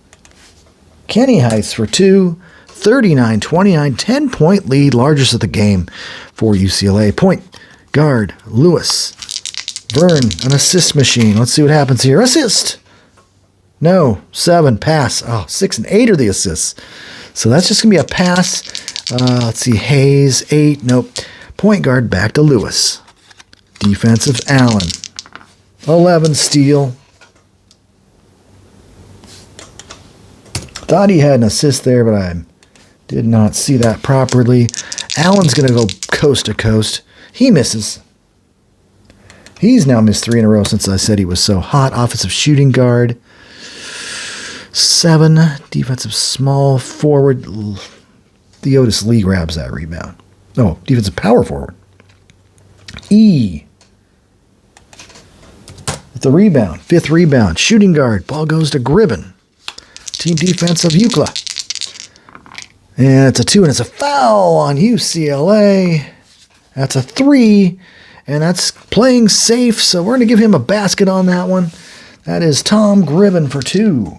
Kenny Heights for 2. 39-29, 10-point lead, largest of the game for UCLA. Point guard, Lewis. Vern, an assist machine. Let's see what happens here. Assist. No. 7. Pass. Oh, 6 and 8 are the assists. So that's just going to be a pass. Let's see. Hayes. 8. Nope. Point guard back to Lewis. Defensive Allen. 11. Steal. Thought he had an assist there, but I did not see that properly. Allen's going to go coast to coast. He misses. He's now missed 3 in a row since I said he was so hot. Offensive shooting guard. 7. Defensive small forward. Theodis Lee grabs that rebound. No, defensive power forward. E. With the rebound. 5th rebound. Shooting guard. Ball goes to Gribben. Team defense of UCLA. And it's a 2, and it's a foul on UCLA. That's a 3, and that's playing safe, so we're going to give him a basket on that one. That is Tom Gribben for 2.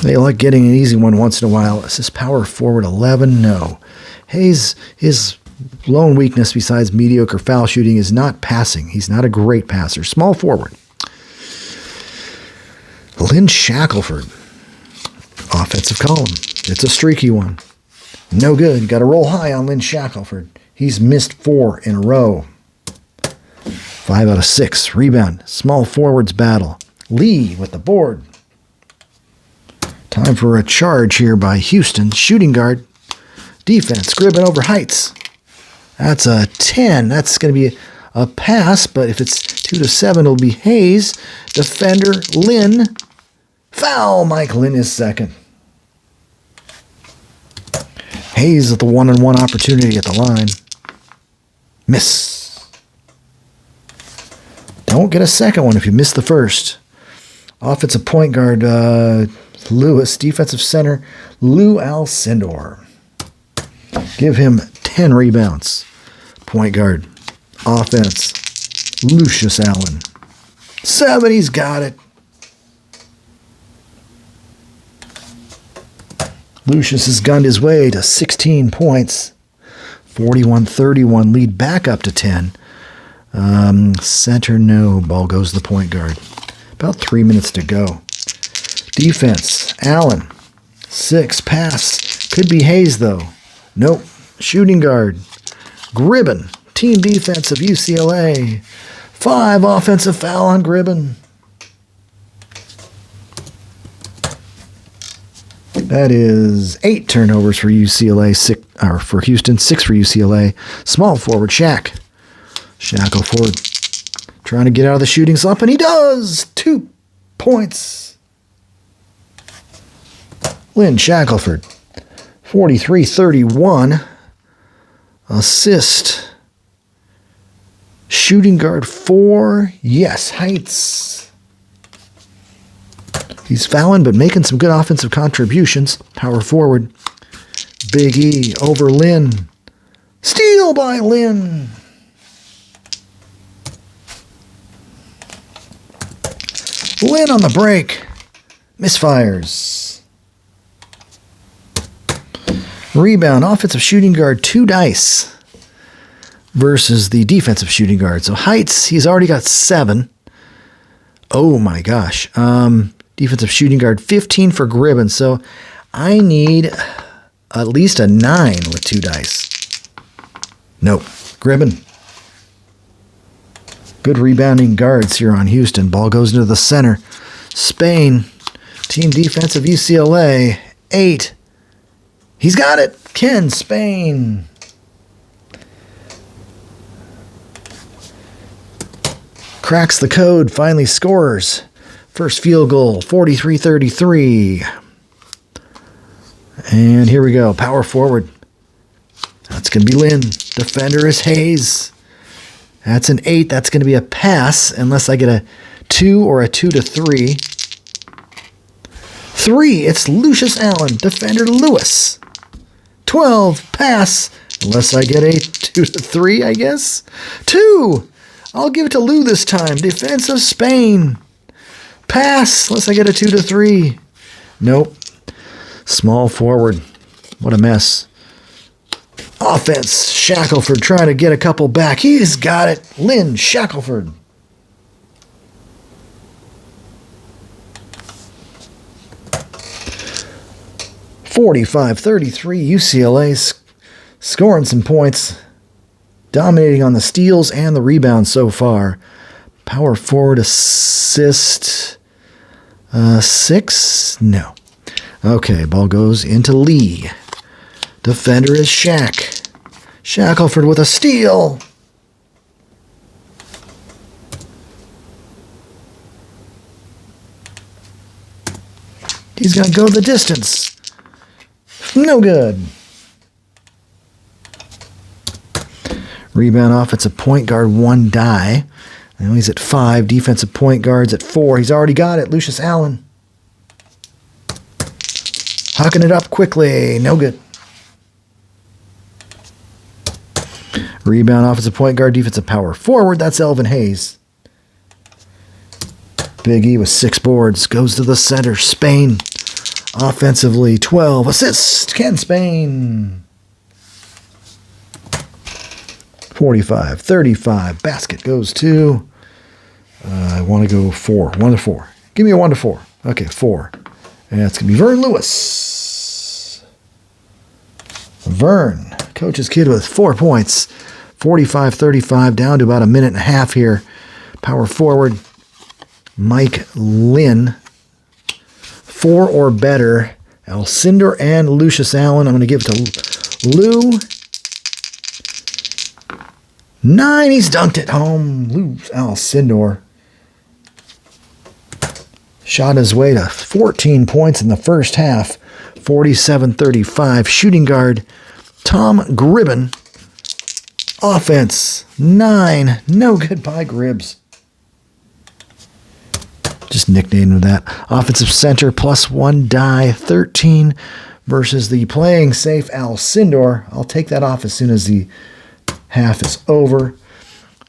They like getting an easy one once in a while. Is this power forward 11? No. Hayes, his lone weakness besides mediocre foul shooting is not passing. He's not a great passer. Small forward. Lynn Shackelford. Offensive column. It's a streaky one. No good. Got to roll high on Lynn Shackelford. He's missed 4 in a row. 5 out of 6. Rebound. Small forwards battle. Lee with the board. Time for a charge here by Houston. Shooting guard. Defense. Gribben over Heights. That's a 10. That's going to be a pass, but if it's 2 to 7, it'll be Hayes. Defender, Lynn. Foul. Mike Lynn is second. Hayes with the one-on-one opportunity at the line. Miss. Don't get a second one if you miss the first. Offensive point guard, Lewis. Defensive center, Lou Alcindor. Give him 10 rebounds. Point guard. Offense. Lucius Allen. 7. He's got it. Lucius has gunned his way to 16 points. 41-31. Lead back up to 10. Center, no. Ball goes to the point guard. About 3 minutes to go. Defense. Allen. 6. Pass. Could be Hayes, though. Nope. Shooting guard. Gribben. Team defense of UCLA. 5. Offensive foul on Gribben. That is 8 turnovers for UCLA, 6, or for Houston, 6 for UCLA. Small forward, Shackelford. Trying to get out of the shooting slump, and he does! 2 points. Lynn Shackelford. 43-31. Assist. Shooting guard 4. Yes, Heights. He's fouling, but making some good offensive contributions. Power forward. Big E over Lynn. Steal by Lynn. Lynn on the break. Misfires. Rebound. Offensive shooting guard 2 dice versus the defensive shooting guard. So Heights, he's already got 7. Oh my gosh. Defensive shooting guard 15 for Gribben. So I need at least a 9 with 2 dice. Nope. Gribben. Good rebounding guards here on Houston. Ball goes into the center. Spain. Team defense of UCLA. 8. He's got it. Ken Spain. Cracks the code. Finally scores. First field goal. 43-33. And here we go. Power forward. That's going to be Lynn. Defender is Hayes. That's an 8. That's going to be a pass unless I get a 2 or a 2 to 3. 3. It's Lucius Allen. Defender Lewis. 12. Pass unless I get a 2 to 3, I guess. 2. I'll give it to Lou this time. Defense of Spain. Pass unless I get a 2 to 3. Nope. Small forward. What a mess. Offense, Shackelford trying to get a couple back. He's got it. Lynn Shackelford. .45-33, UCLA scoring some points, dominating on the steals and the rebounds so far. Power forward assist, 6? No. Okay, ball goes into Lee. Defender is Shaq. Shackelford with a steal. He's going to go the distance. No good. Rebound offensive point guard, 1 die. Now he's at 5. Defensive point guards at 4. He's already got it. Lucius Allen. Hucking it up quickly. No good. Rebound offensive point guard, defensive power forward. That's Elvin Hayes. Big E with 6 boards. Goes to the center. Spain. Offensively, 12. Assists. Ken Spain. 45-35. Basket goes to... I want to go 4. 1 to 4. Give me a 1 to 4. Okay, 4. And that's going to be Vern Lewis. Vern, coach's kid with 4 points. 45-35, down to about a minute and a half here. Power forward, Mike Lynn. 4 or better. Alcindor and Lucius Allen. I'm going to give it to Lou. 9, he's dunked it home. Lou Alcindor. Shot his way to 14 points in the first half. 47-35. Shooting guard, Tom Gribben. Offense, 9. No good by Gribbs. Just nicknamed that. Offensive center, +1 die, 13 versus the playing safe Alcindor. I'll take that off as soon as the half is over.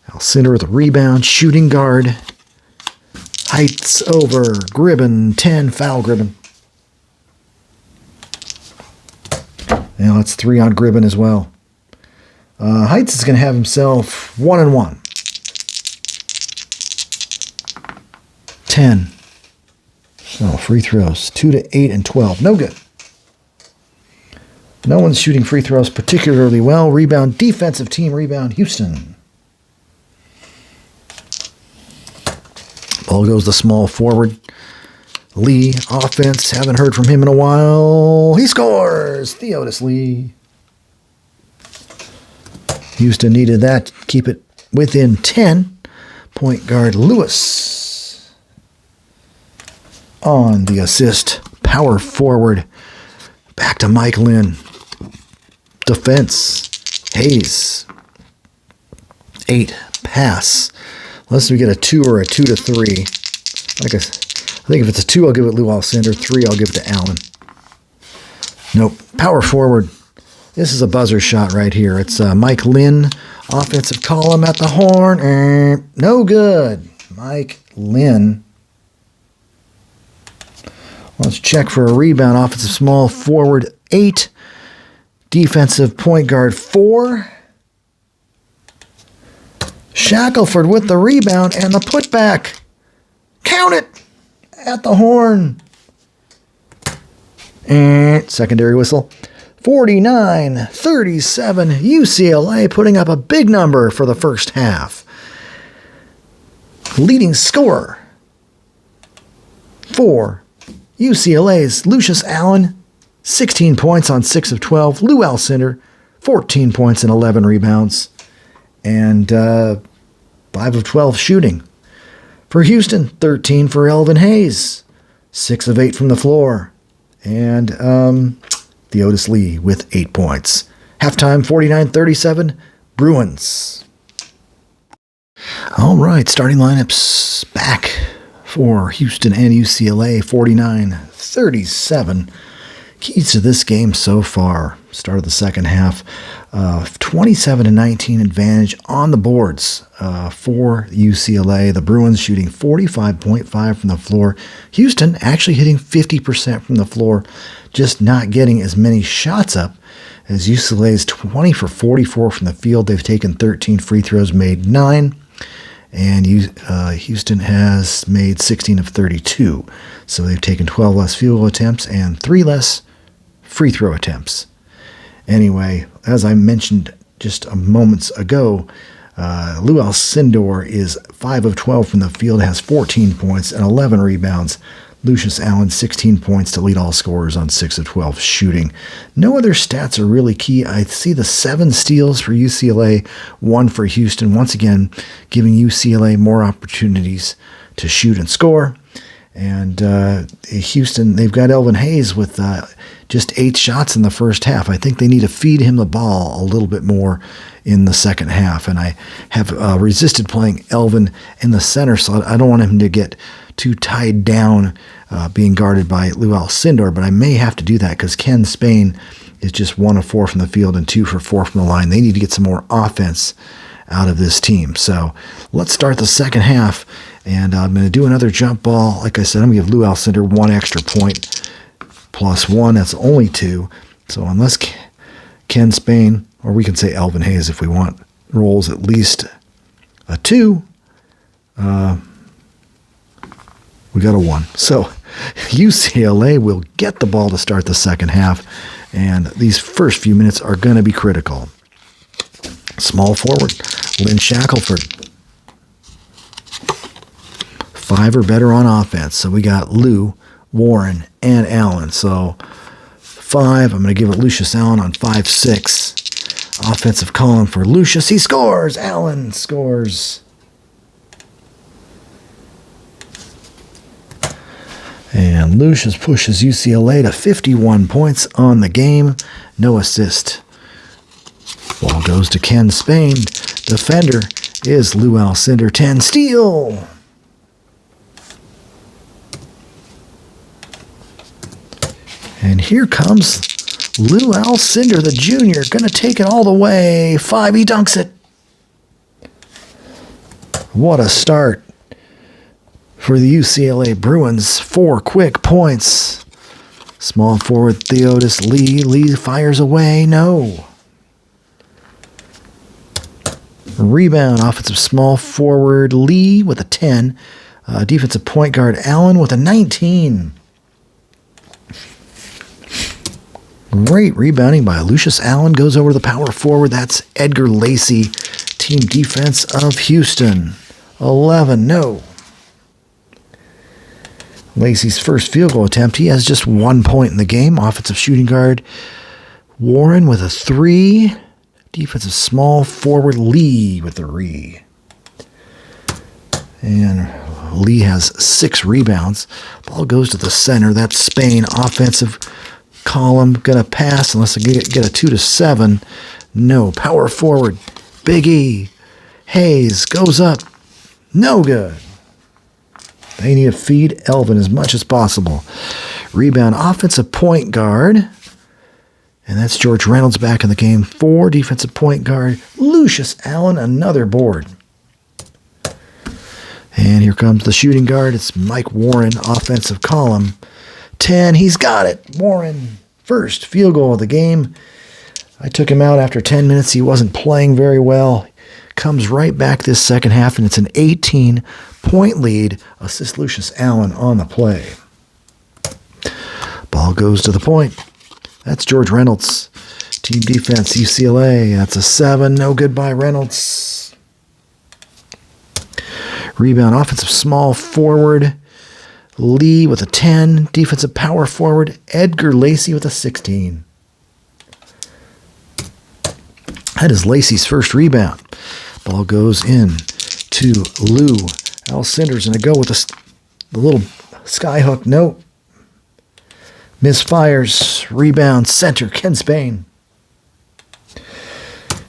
Alcindor with a rebound. Shooting guard. Heights over. Gribben, 10. Foul Gribben. Now that's 3 on Gribben as well. Heights is going to have himself 1-1. 10. Oh, free throws. 2 to 8 and 12. No good. No one's shooting free throws particularly well. Rebound, defensive team rebound, Houston. Ball goes to small forward. Lee, offense. Haven't heard from him in a while. He scores! Theodis Lee. Houston needed that to keep it within 10. Point guard Lewis on the assist. Power forward. Back to Mike Lynn. Defense. Hayes. 8. Pass. Unless we get a 2 or a 2 to 3. I think if it's a 2, I'll give it Lou Alcindor. 3, I'll give it to Allen. Nope. Power forward. This is a buzzer shot right here. It's Mike Lynn, offensive column at the horn. No good. Mike Lynn. Let's check for a rebound. Offensive small forward, 8. Defensive point guard, 4. Shackelford with the rebound and the putback. Count it at the horn. And secondary whistle. 49-37, UCLA putting up a big number for the first half. Leading scorer for UCLA's Lucius Allen, 16 points on 6 of 12. Lou Alcindor, 14 points and 11 rebounds. And 5 of 12 shooting. For Houston, 13 for Elvin Hayes, 6 of 8 from the floor. And Theodis Lee with 8 points. Halftime, 49-37, Bruins. All right, starting lineups back for Houston and UCLA, 49-37. Keys to this game so far, start of the second half, 27-19 advantage on the boards for UCLA. The Bruins shooting 45.5 from the floor. Houston actually hitting 50% from the floor, just not getting as many shots up as UCLA is 20 for 44 from the field. They've taken 13 free throws, made 9. And Houston has made 16 of 32. So they've taken 12 less field goal attempts and 3 less free throw attempts. Anyway, as I mentioned just a moments ago, Lou Alcindor is 5 of 12 from the field, has 14 points and 11 rebounds. Lucius Allen, 16 points to lead all scorers on 6 of 12 shooting. No other stats are really key. I see the 7 steals for UCLA, 1 for Houston, once again giving UCLA more opportunities to shoot and score. And Houston, they've got Elvin Hayes with just 8 shots in the first half. I think they need to feed him the ball a little bit more in the second half. And I have resisted playing Elvin in the center slot. I don't want him to get too tied down being guarded by Lou Alcindor, but I may have to do that because Ken Spain is just 1 of 4 from the field and 2 for 4 from the line. They need to get some more offense out of this team. So let's start the second half, and I'm going to do another jump ball. Like I said, I'm going to give Lou Alcindor 1 extra point plus 1. That's only 2. So unless Ken Spain, or we can say Elvin Hayes if we want, rolls at least a 2, we got a 1. So UCLA will get the ball to start the second half, and these first few minutes are going to be critical. Small forward, Lynn Shackelford. 5 or better on offense. So we got Lou, Warren, and Allen. So 5, I'm going to give it Lucius Allen on 5-6. Offensive column for Lucius. He scores. Allen scores. And Lucius pushes UCLA to 51 points on the game. No assist. Ball goes to Ken Spain. Defender is Lou Alcindor. 10 steal. And here comes Lou Alcindor, the junior, going to take it all the way. 5, he dunks it. What a start for the UCLA Bruins. 4 quick points. Small forward Theodis Lee. Lee fires away. No. Rebound. Offensive small forward Lee with a 10. Defensive point guard Allen with a 19. Great rebounding by Lucius Allen. Goes over to the power forward. That's Edgar Lacey. Team defense of Houston. 11. No. Lacey's first field goal attempt. He has just 1 point in the game. Offensive shooting guard Warren with a 3. Defensive small forward Lee with a 3. And Lee has 6 rebounds. Ball goes to the center. That's Spain. Offensive column. Gonna pass unless I get a 2-7. No. Power forward Big E. Hayes goes up. No good. They need to feed Elvin as much as possible. Rebound, offensive point guard. And that's George Reynolds back in the game. 4, defensive point guard. Lucius Allen, another board. And here comes the shooting guard. It's Mike Warren, offensive column. 10, he's got it. Warren, first field goal of the game. I took him out after 10 minutes. He wasn't playing very well. Comes right back this second half, and it's an 18-point lead. Assist Lucius Allen on the play. Ball goes to the point. That's George Reynolds. Team defense, UCLA. That's a 7. No good by Reynolds. Rebound, offensive small forward Lee with a 10. Defensive power forward Edgar Lacey with a 16. That is Lacey's first rebound. Ball goes in to Lou. Alcindor's going to go with the little skyhook. Nope. Misfires. Rebound. Center. Ken Spain.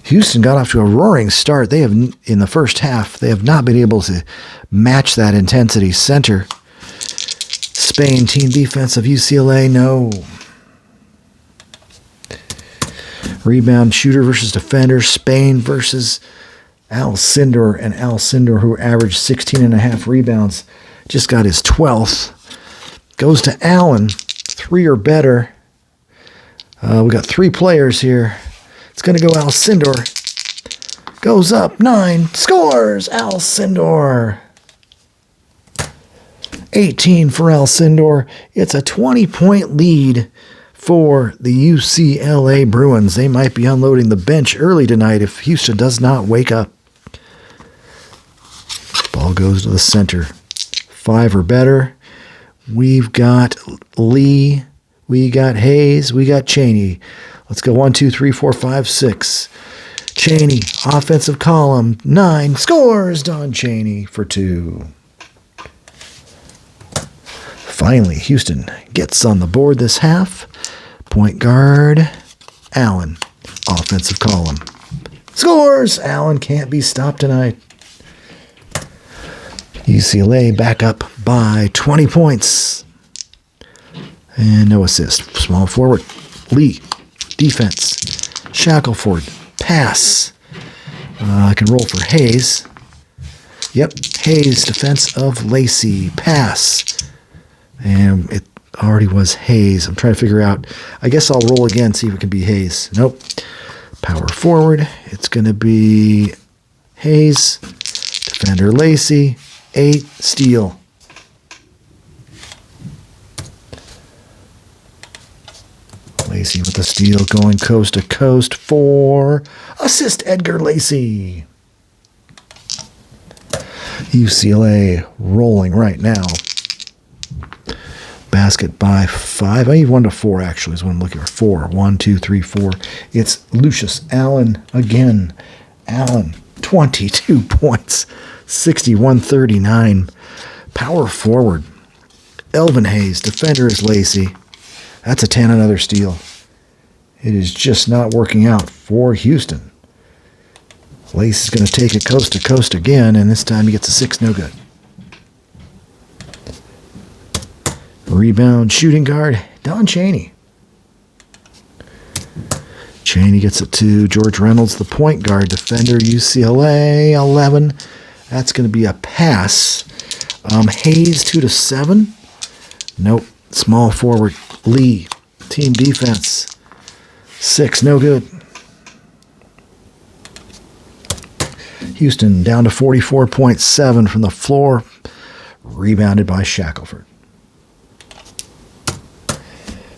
Houston got off to a roaring start. They have, in the first half, they have not been able to match that intensity. Center. Spain. Team defense of UCLA. No. Rebound. Shooter versus defender. Spain versus Alcindor, and Alcindor, who averaged 16.5 rebounds, just got his 12th. Goes to Allen, 3 or better. We got 3 players here. It's going to go Alcindor. Goes up, 9, scores, Alcindor. 18 for Alcindor. It's a 20-point lead for the UCLA Bruins. They might be unloading the bench early tonight if Houston does not wake up. Ball goes to the center. 5 or better. We've got Lee. We got Hayes. We got Cheney. Let's go 1, 2, 3, 4, 5, 6. Cheney, offensive column, 9, scores Don Cheney for 2. Finally, Houston gets on the board this half. Point guard, Allen, offensive column. Scores! Allen can't be stopped tonight. UCLA back up by 20 points. And no assist. Small forward, Lee, defense, Shackelford, pass. I can roll for Hayes. Yep, Hayes, defense of Lacey, pass. And it already was Hayes. I'm trying to figure out. I guess I'll roll again, see if it can be Hayes. Nope. Power forward. It's going to be Hayes. Defender Lacey. 8, steal. Lacey with the steal going coast to coast for assist Edgar Lacey. UCLA rolling right now. Basket by 5. I need 1 to 4 actually is what I'm looking for. 4. 1, 2, 3, 4. It's Lucius Allen again. Allen, 22 points. 61-39. Power forward. Elvin Hayes. Defender is Lacey. That's a 10, another steal. It is just not working out for Houston. Lacey's going to take it coast to coast again, and this time he gets a 6, no good. Rebound, shooting guard, Don Cheney. Cheney gets it to George Reynolds, the point guard, defender, UCLA, 11. That's going to be a pass. Hayes, 2 to 7. Nope. Small forward, Lee, team defense, 6, no good. Houston down to 44.7 from the floor, rebounded by Shackelford.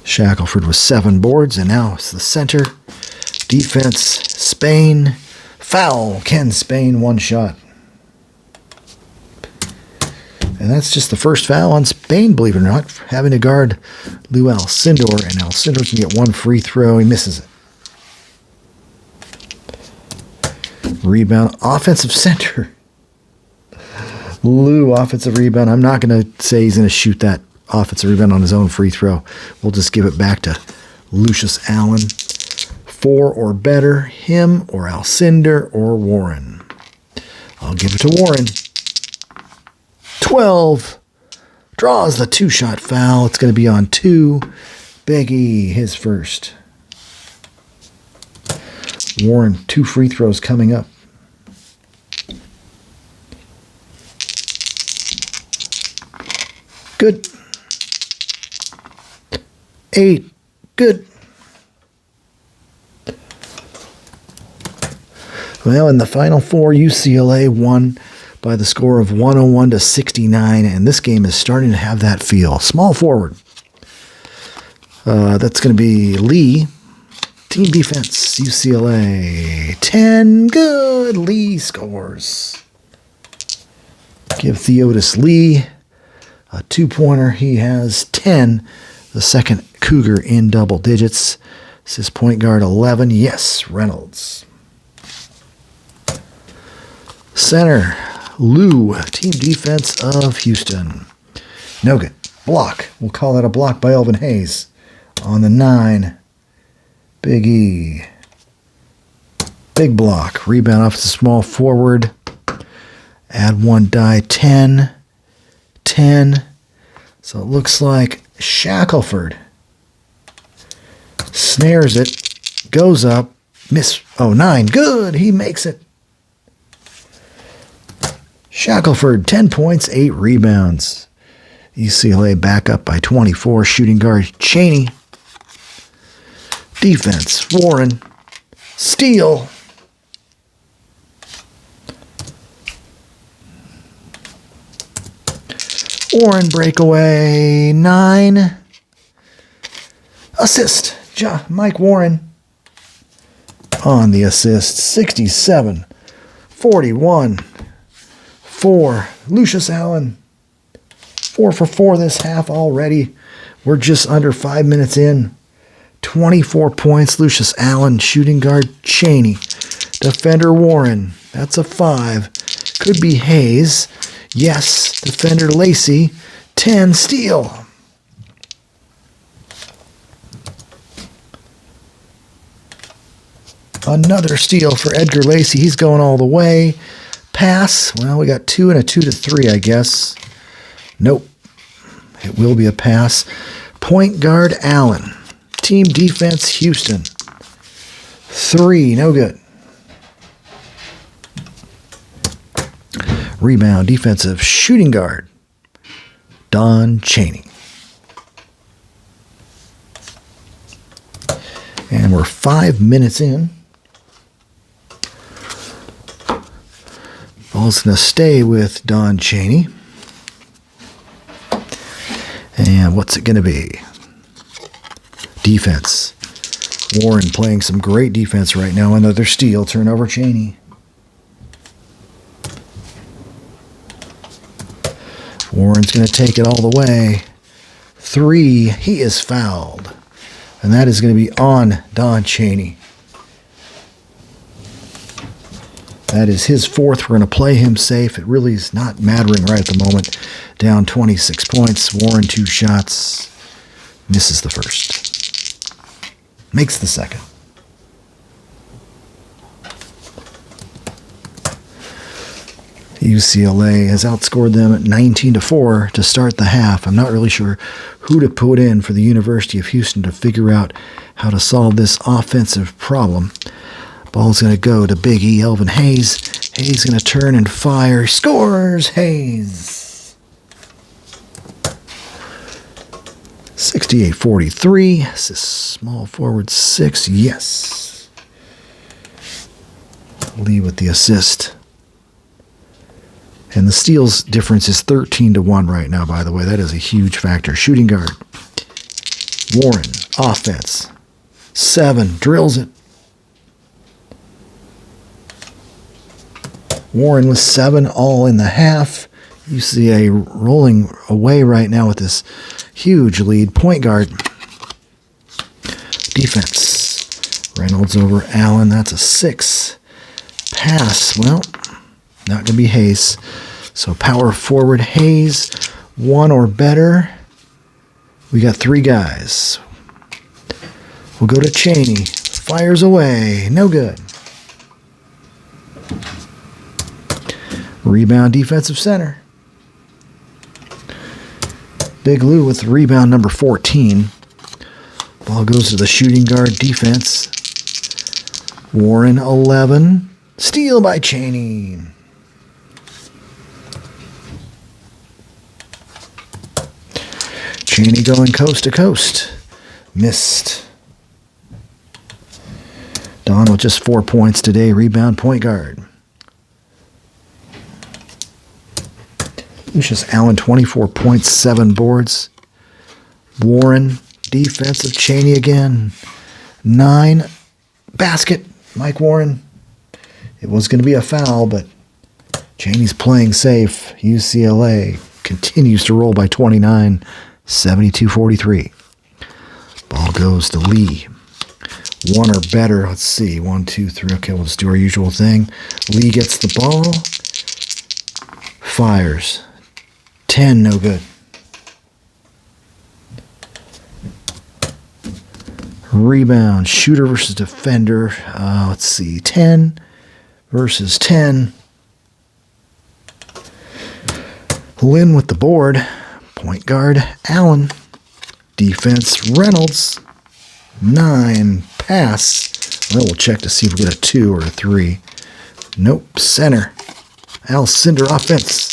Shackelford with 7 boards, and now it's the center. Defense, Spain, foul, Ken Spain, 1 shot. And that's just the first foul on Spain, believe it or not, having to guard Lou Alcindor. And Alcindor can get 1 free throw. He misses it. Rebound, offensive center. Lou, offensive rebound. I'm not going to say he's going to shoot that offensive rebound on his own free throw. We'll just give it back to Lucius Allen. 4 or better, him or Alcindor or Warren. I'll give it to Warren. 12. Draws the 2-shot foul. It's going to be on 2. Big E, his first. Warren, 2 free throws coming up. Good. 8. Good. Well, in the Final Four, UCLA won by the score of 101 to 69, and this game is starting to have that feel. Small forward. That's going to be Lee. Team defense, UCLA. 10, good. Lee scores. Give Theodis Lee a 2-pointer. He has 10, the second Cougar in double digits. This is point guard 11. Yes, Reynolds. Center, Lou, team defense of Houston. No good. Block. We'll call that a block by Elvin Hayes. On the 9, Big E. Big block. Rebound off the small forward. Add 1 die. 10. 10. So it looks like Shackelford snares it. Goes up. Miss. Oh, 9. Good. He makes it. Shackelford, 10 points, 8 rebounds. UCLA back up by 24. Shooting guard Cheney. Defense, Warren. Steal. Warren breakaway. 9. Assist. Mike Warren on the assist. 67-41. 4. Lucius Allen. 4 for 4 this half already. We're just under 5 minutes in. 24 points. Lucius Allen. Shooting guard Cheney. Defender Warren. That's a 5. Could be Hayes. Yes. Defender Lacey. 10. Steal. Another steal for Edgar Lacey. He's going all the way. Pass. Well, we got 2 and a 2 to 3, I guess. Nope. It will be a pass. Point guard Allen. Team defense Houston. 3. No good. Rebound defensive shooting guard Don Cheney. And we're 5 minutes in. Ball's going to stay with Don Cheney. And what's it going to be? Defense. Warren playing some great defense right now. Another steal. Turnover Cheney. Warren's going to take it all the way. 3. He is fouled. And that is going to be on Don Cheney. That is his 4th. We're going to play him safe. It really is not mattering right at the moment. Down 26 points. Warren 2 shots. Misses the first. Makes the second. UCLA has outscored them at 19-4 to start the half. I'm not really sure who to put in for the University of Houston to figure out how to solve this offensive problem. Ball's going to go to Big E, Elvin Hayes. Hayes going to turn and fire. Scores! Hayes! 68-43. This is small forward 6. Yes. Lee with the assist. And the steals difference is 13-1 right now, by the way. That is a huge factor. Shooting guard. Warren, offense. 7, drills it. Warren with 7 all in the half. UCLA rolling away right now with this huge lead. Point guard. Defense. Reynolds over Allen. That's a 6. Pass. Well, not going to be Hayes. So power forward Hayes. 1 or better. We got 3 guys. We'll go to Cheney. Fires away. No good. Rebound defensive center. Big Lou with rebound number 14. Ball goes to the shooting guard defense. Warren 11. Steal by Cheney. Cheney going coast to coast. Missed. Don with just 4 points today. Rebound point guard. Lucius Allen, 24 points, 7 boards. Warren, defensive. Cheney again. 9. Basket. Mike Warren. It was going to be a foul, but Cheney's playing safe. UCLA continues to roll by 29, 72-43. Ball goes to Lee. 1 or better. Let's see. 1, 2, 3. Okay, we'll just do our usual thing. Lee gets the ball. Fires. 10, no good. Rebound. Shooter versus defender. Let's see. 10 versus 10. Lynn with the board. Point guard, Allen. Defense, Reynolds. 9. Pass. Well, we'll check to see if we get a 2 or a 3. Nope. Center. Alcindor offense.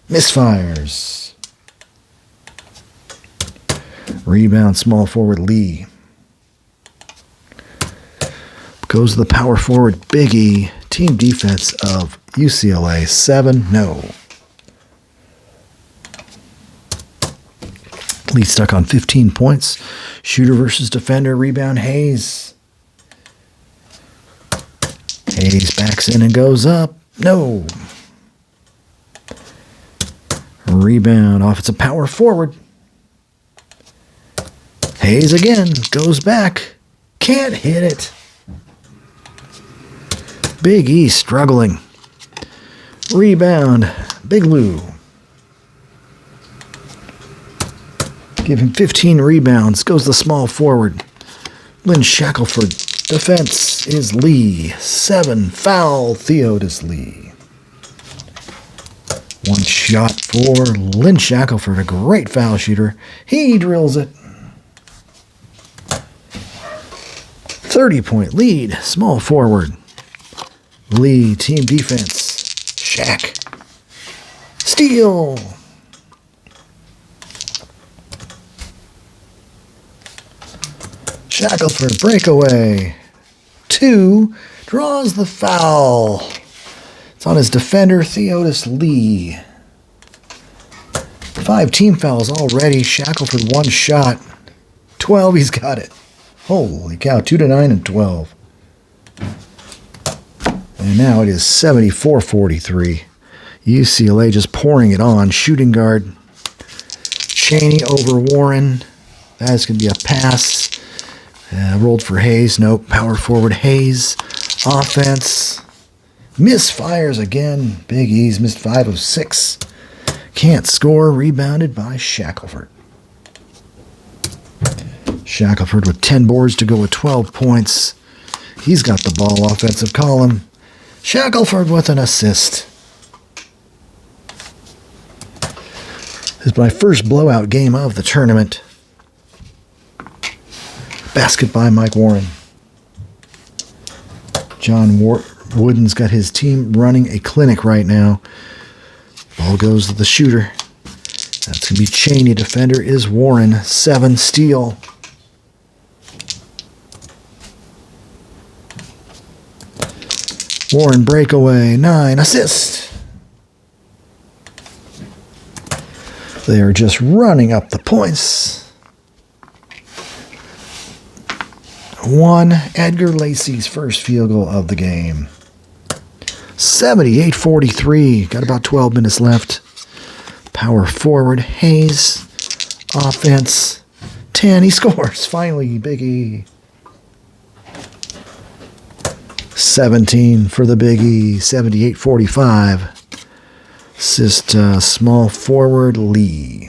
Misfires. Rebound, small forward, Lee. Goes to the power forward, Big E. Team defense of UCLA, 7, no. Lead stuck on 15 points. Shooter versus defender, rebound, Hayes. Hayes backs in and goes up, no. Rebound, offensive power forward. Hayes again, goes back, can't hit it. Big E struggling. Rebound, Big Lou. Give him 15 rebounds, goes the small forward. Lynn Shackelford, defense is Lee. 7, foul, Theodis Lee. One shot for Lynn Shackelford, a great foul shooter. He drills it. 30-point lead, small forward. Lee, team defense. Shaq. Steal. Shackelford, breakaway. 2, draws the foul. It's on his defender, Theodis Lee. 5 team fouls already. Shackelford, 1 shot. 12, he's got it. Holy cow, 2 to 9 and 12. And now it is 74-43. UCLA just pouring it on. Shooting guard. Chaney over Warren. That's going to be a pass. Rolled for Hayes. Nope. Power forward Hayes. Offense. Misfires again. Big E's missed 5 of 6. Can't score. Rebounded by Shackelford. Shackelford with 10 boards to go with 12 points. He's got the ball. Offensive column. Shackelford with an assist. This is my first blowout game of the tournament. Basket by Mike Warren. John Wooden's got his team running a clinic right now. Ball goes to the shooter. That's going to be Chaney. Defender is Warren. 7, steal. Warren breakaway, 9, assist. They are just running up the points. 1, Edgar Lacey's first field goal of the game. 78-43, got about 12 minutes left. Power forward, Hayes. Offense, 10, he scores. Finally, Big E. 17 for the Big E, 78-45. Assist small forward Lee.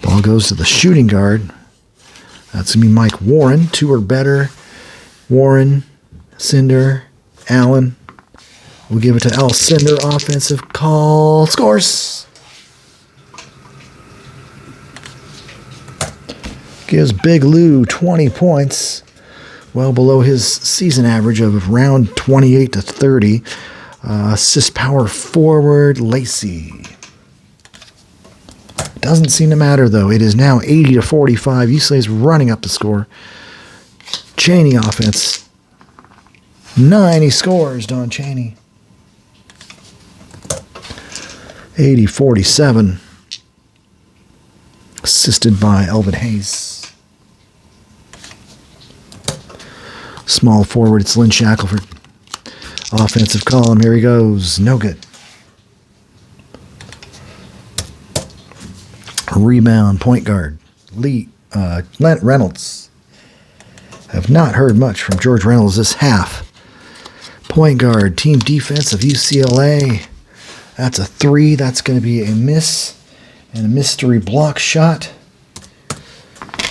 Ball goes to the shooting guard. That's going to be Mike Warren. 2 or better. Warren, Cinder, Allen. We'll give it to Alcindor. Offensive call. Scores. Gives Big Lou 20 points. Well below his season average of around 28 to 30. Assist power forward, Lacey. Doesn't seem to matter, though. It is now 80 to 45. UCLA is running up the score. Chaney offense. 9, he scores, Don Chaney. 80-47. Assisted by Elvin Hayes. Small forward, it's Lynn Shackelford. Offensive column, here he goes. No good. Rebound, point guard. Lent Reynolds. Have not heard much from George Reynolds this half. Point guard, team defense of UCLA. That's a 3. That's going to be a miss. And a mystery block shot.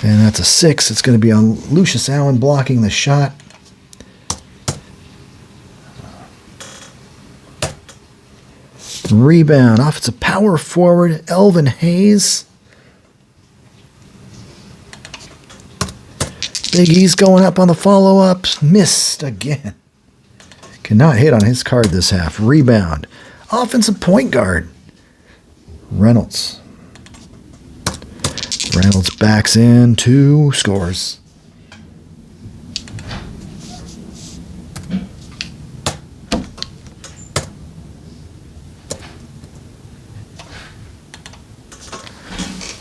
And that's a 6. It's going to be on Lucius Allen blocking the shot. Rebound, offensive power forward, Elvin Hayes. Big E's going up on the follow-up. Missed again. Cannot hit on his card this half. Rebound, offensive point guard, Reynolds. Reynolds backs in, 2, scores.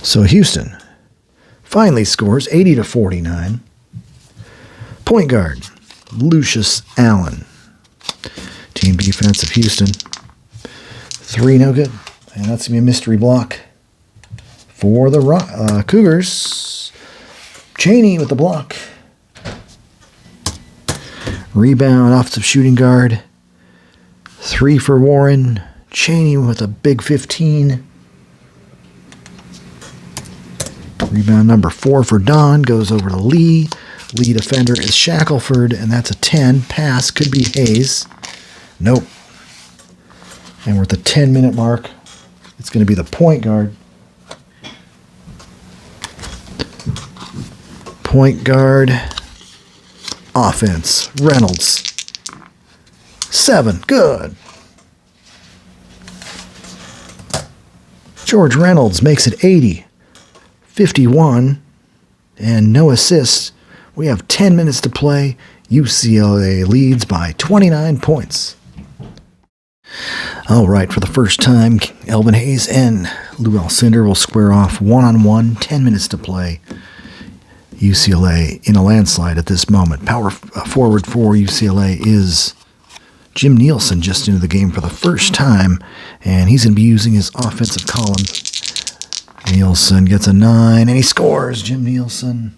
So Houston finally scores 80-49. Point guard, Lucius Allen. Team defense of Houston. 3 no good. And that's going to be a mystery block for the Cougars. Cheney with the block. Rebound, offensive shooting guard. 3 for Warren. Cheney with a big 15. Rebound number 4 for Don. Goes over to Lee. Lead defender is Shackelford, and that's a 10. Pass could be Hayes. Nope. And we're at the 10-minute mark. It's going to be the point guard. Point guard. Offense. Reynolds. 7. Good. George Reynolds makes it 80-51. And no assists. We have 10 minutes to play. UCLA leads by 29 points. All right, for the first time, Elvin Hayes and Lou Alcindor will square off one-on-one. 10 minutes to play. UCLA in a landslide at this moment. Power forward for UCLA is Jim Nielsen, just into the game for the first time, and he's going to be using his offensive column. Nielsen gets a 9, and he scores. Jim Nielsen.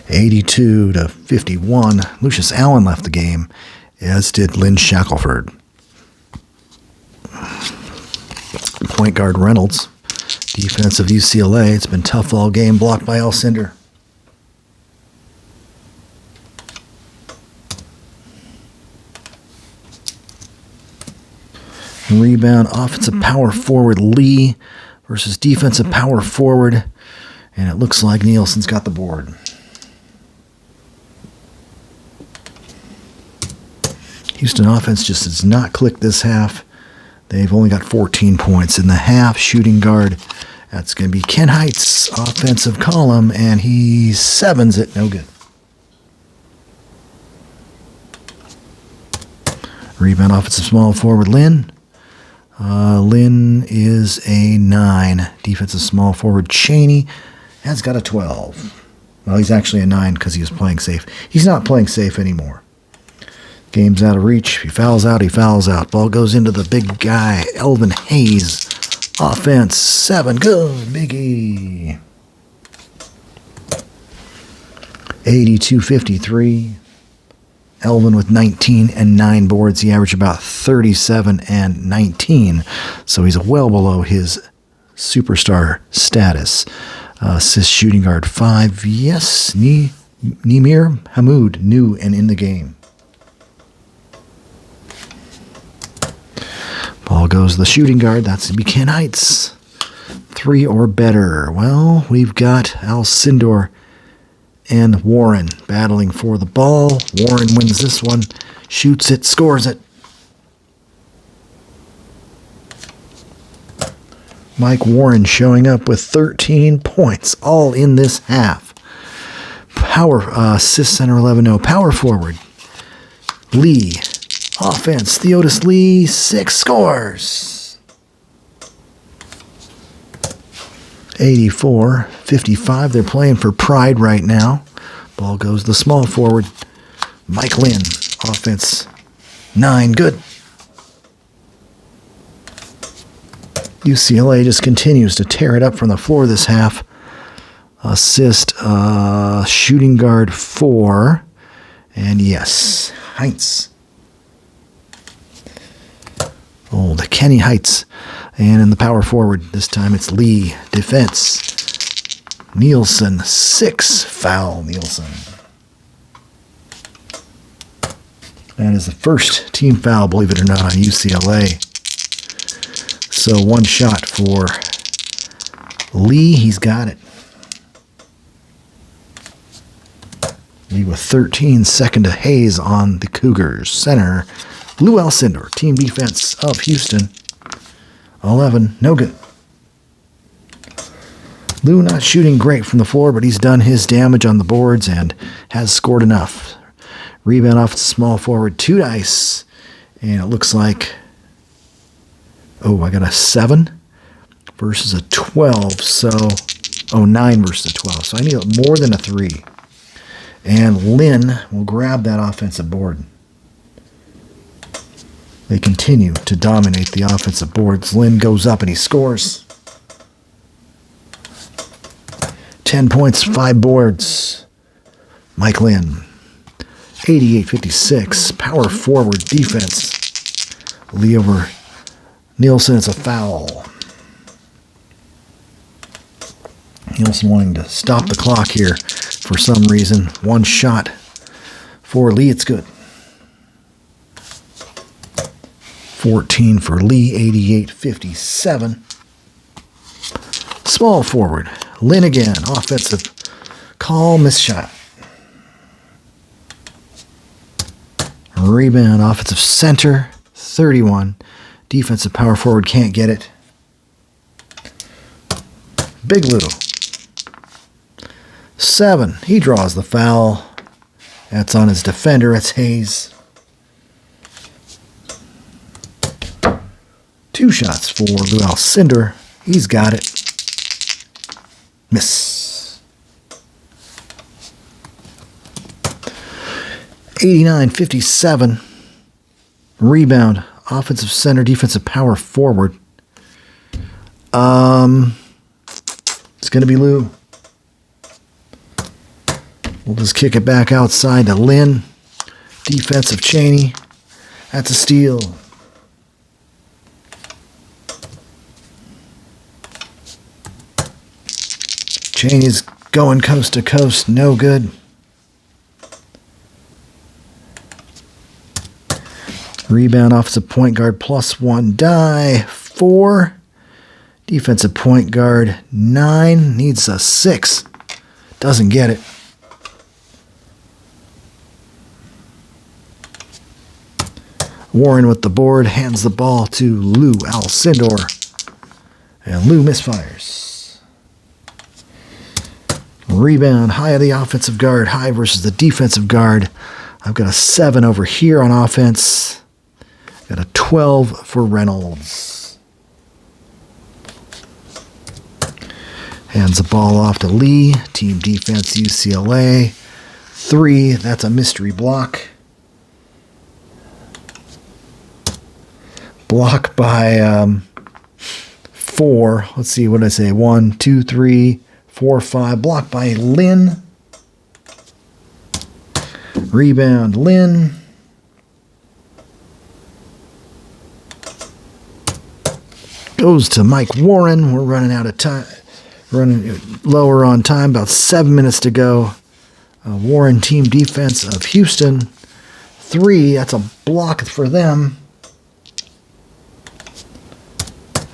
82-51. Lucius Allen left the game, as did Lynn Shackelford. Point guard Reynolds. Defense of UCLA. It's been tough all game. Blocked by Alcindor. Rebound. Offensive power forward Lee versus defensive power forward. And it looks like Nielsen's got the board. Houston offense just does not click this half. They've only got 14 points in the half. Shooting guard, that's going to be Ken Heights, offensive column, and he 7s it. No good. Rebound, offensive small forward Lynn. Lynn is a 9. Defensive small forward Cheney has got a 12. Well, he's actually a 9 because he was playing safe. He's not playing safe anymore. Game's out of reach. If he fouls out, he fouls out. Ball goes into the big guy, Elvin Hayes. Offense, 7. Good, Biggie. 82-53. Elvin with 19 and 9 boards. He averaged about 37 and 19. So he's well below his superstar status. Assist shooting guard 5. Yes, Nimir Hamoud, new and in the game. Ball goes to the shooting guard. That's going to be Ken Heights. 3 or better. Well, we've got Alcindor and Warren battling for the ball. Warren wins this one. Shoots it. Scores it. Mike Warren showing up with 13 points. All in this half. Power assist center 11. No. Power forward. Lee. Offense, Theodis Lee, 6 scores. 84-55. They're playing for pride right now. Ball goes to the small forward, Mike Lynn. Offense, 9. Good. UCLA just continues to tear it up from the floor this half. Assist, shooting guard 4. And yes, Heights. Old Kenny Heights. And in the power forward, this time it's Lee. Defense. Nielsen, 6. Foul, Nielsen. That is the first team foul, believe it or not, on UCLA. So 1 shot for Lee. He's got it. Lee with 13. Second to Hayes on the Cougars. Center. Lou Alcindor, team defense of Houston. 11, no good. Lou not shooting great from the floor, but he's done his damage on the boards and has scored enough. Rebound off the small forward, 2 dice. And it looks like Oh, I got a 7 versus a 12. So, 9 versus a 12. So I need more than a 3. And Lynn will grab that offensive board. They continue to dominate the offensive boards. Lynn goes up and he scores. 10 points, 5 boards. Mike Lynn. 88-56. Power forward defense. Lee over Nielsen. It's a foul. Nielsen wanting to stop the clock here for some reason. 1 shot for Lee. It's good. 14 for Lee. 88-57. Small forward. Lynn again. Offensive call. Missed shot. Rebound. Offensive center. 31. Defensive power forward can't get it. Big Lou. 7. He draws the foul. That's on his defender. It's Hayes. 2 shots for Lou Alcindor. He's got it. Miss. 89-57. Rebound. Offensive center. Defensive power forward. It's going to be Lou. We'll just kick it back outside to Lynn. Defensive Cheney. That's a steal. Cheney's going coast to coast. No good. Rebound offensive point guard +1 die. 4. Defensive point guard 9. Needs a 6. Doesn't get it. Warren with the board, hands the ball to Lou Alcindor. And Lou misfires. Rebound, high of the offensive guard, high versus the defensive guard. I've got a 7 over here on offense. Got a 12 for Reynolds. Hands the ball off to Lee. Team defense, UCLA. 3, that's a mystery block. Block by 4. Let's see, what did I say? 1, 2, 3, 4, 5. Block by Lynn. Rebound, Lynn. Goes to Mike Warren. We're running out of time. Running lower on time. About 7 minutes to go. Warren team defense of Houston. 3. That's a block for them.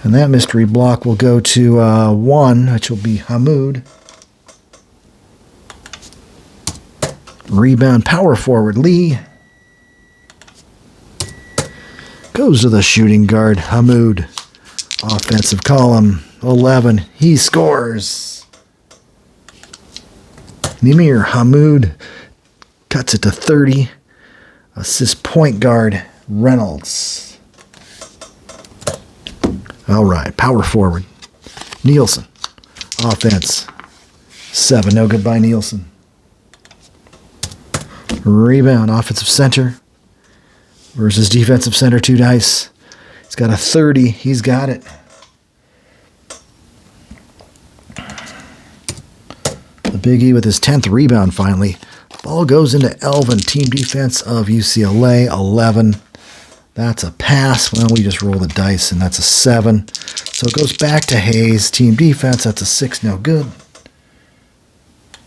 And that mystery block will go to 1, which will be Hamoud. Rebound power forward Lee. Goes to the shooting guard Hamoud. Offensive column 11. He scores. Nimir Hamoud cuts it to 30. Assist point guard Reynolds. All right, power forward. Nielsen. Offense. 7. No good by Nielsen. Rebound. Offensive center versus defensive center. 2 dice. He's got a 30. He's got it. The Big E with his 10th rebound finally. Ball goes into Elvin. Team defense of UCLA. 11. That's a pass. Well, we just roll the dice, and that's a 7. So it goes back to Hayes. Team defense, that's a 6. No good.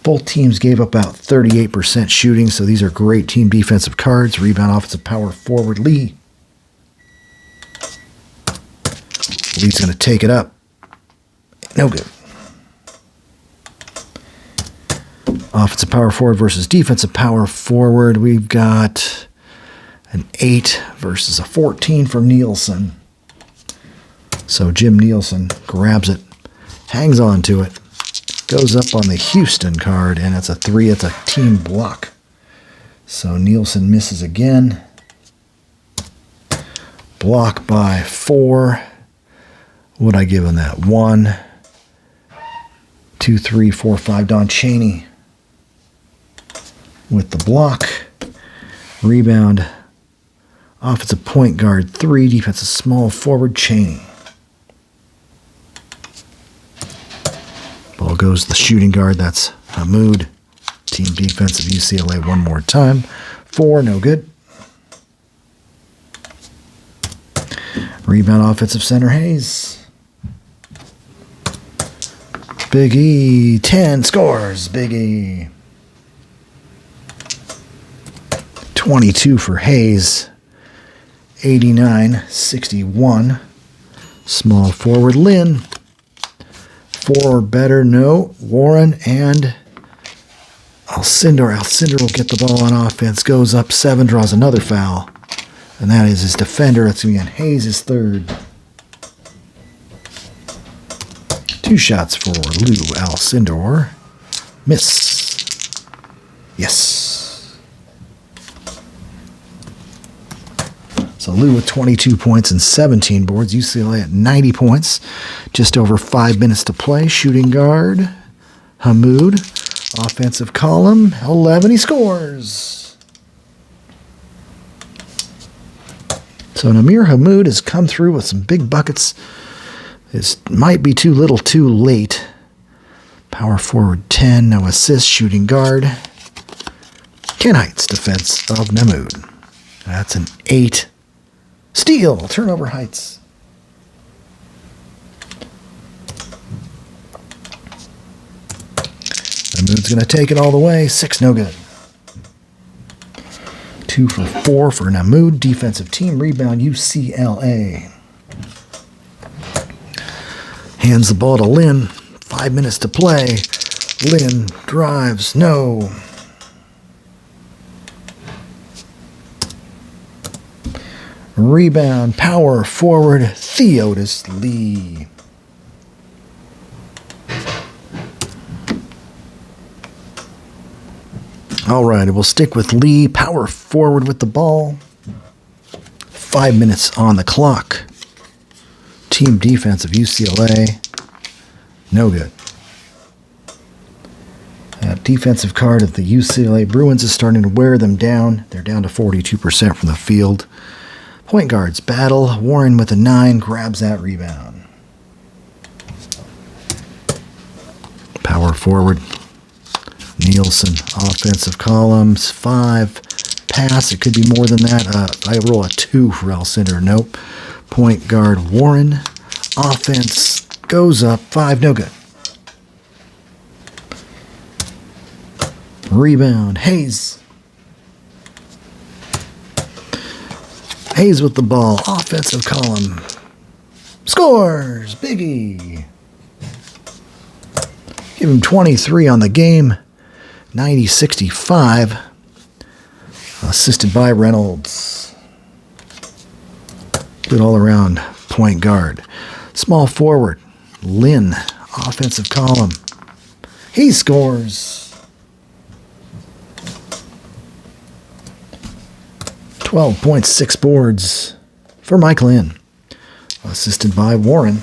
Both teams gave up about 38% shooting, so these are great team defensive cards. Rebound offensive power forward Lee. Lee's going to take it up. No good. Offensive power forward versus defensive power forward. We've got an 8 versus a 14 from Nielsen. So Jim Nielsen grabs it, hangs on to it, goes up on the Houston card, and it's a 3. It's a team block. So Nielsen misses again. Block by 4. What'd I give him that? 1, 2, 3, 4, 5. Don Chaney with the block. Rebound. Offensive point guard 3. Defensive small forward Chaney. Ball goes to the shooting guard. That's Hamoud. Team defensive UCLA one more time. 4, no good. Rebound offensive center Hayes. Big E, 10 scores. Big E. 22 for Hayes. 89-61. Small forward Lynn. 4 better, no. Warren and Alcindor. Alcindor will get the ball on offense. Goes up 7, draws another foul. And that is his defender. That's going to be on Hayes' third. 2 shots for Lou Alcindor. Miss. Yes. So Lou with 22 points and 17 boards. UCLA at 90 points. Just over 5 minutes to play. Shooting guard, Hamoud. Offensive column, 11. He scores. So Namir Hamoud has come through with some big buckets. This might be too little too late. Power forward 10. No assist. Shooting guard. Ken Heights, defense of Hamoud. That's an 8. Steal. Turnover Heights. Hamoud's going to take it all the way. 6, no good. 2 for 4 for Hamoud. Defensive team rebound UCLA. Hands the ball to Lynn. 5 minutes to play. Lynn drives. No. Rebound. Power forward. Theodis Lee. All right, we'll stick with Lee. Power forward with the ball. 5 minutes on the clock. Team defense of UCLA. No good. That defensive card of the UCLA Bruins is starting to wear them down. They're down to 42% from the field. Point guards battle. Warren with a 9 grabs that rebound. Power forward. Nielsen, offensive columns, 5. Pass, it could be more than that. I roll a 2 for Alcindor. Nope. Point guard Warren. Offense goes up, 5, no good. Rebound, Hayes. Hayes with the ball, offensive column. Scores, Biggie. Give him 23 on the game. 90-65. Assisted by Reynolds. Good all-around point guard. Small forward, Lynn. Offensive column. He scores. 12.6 boards for Mike Lynn. Assisted by Warren.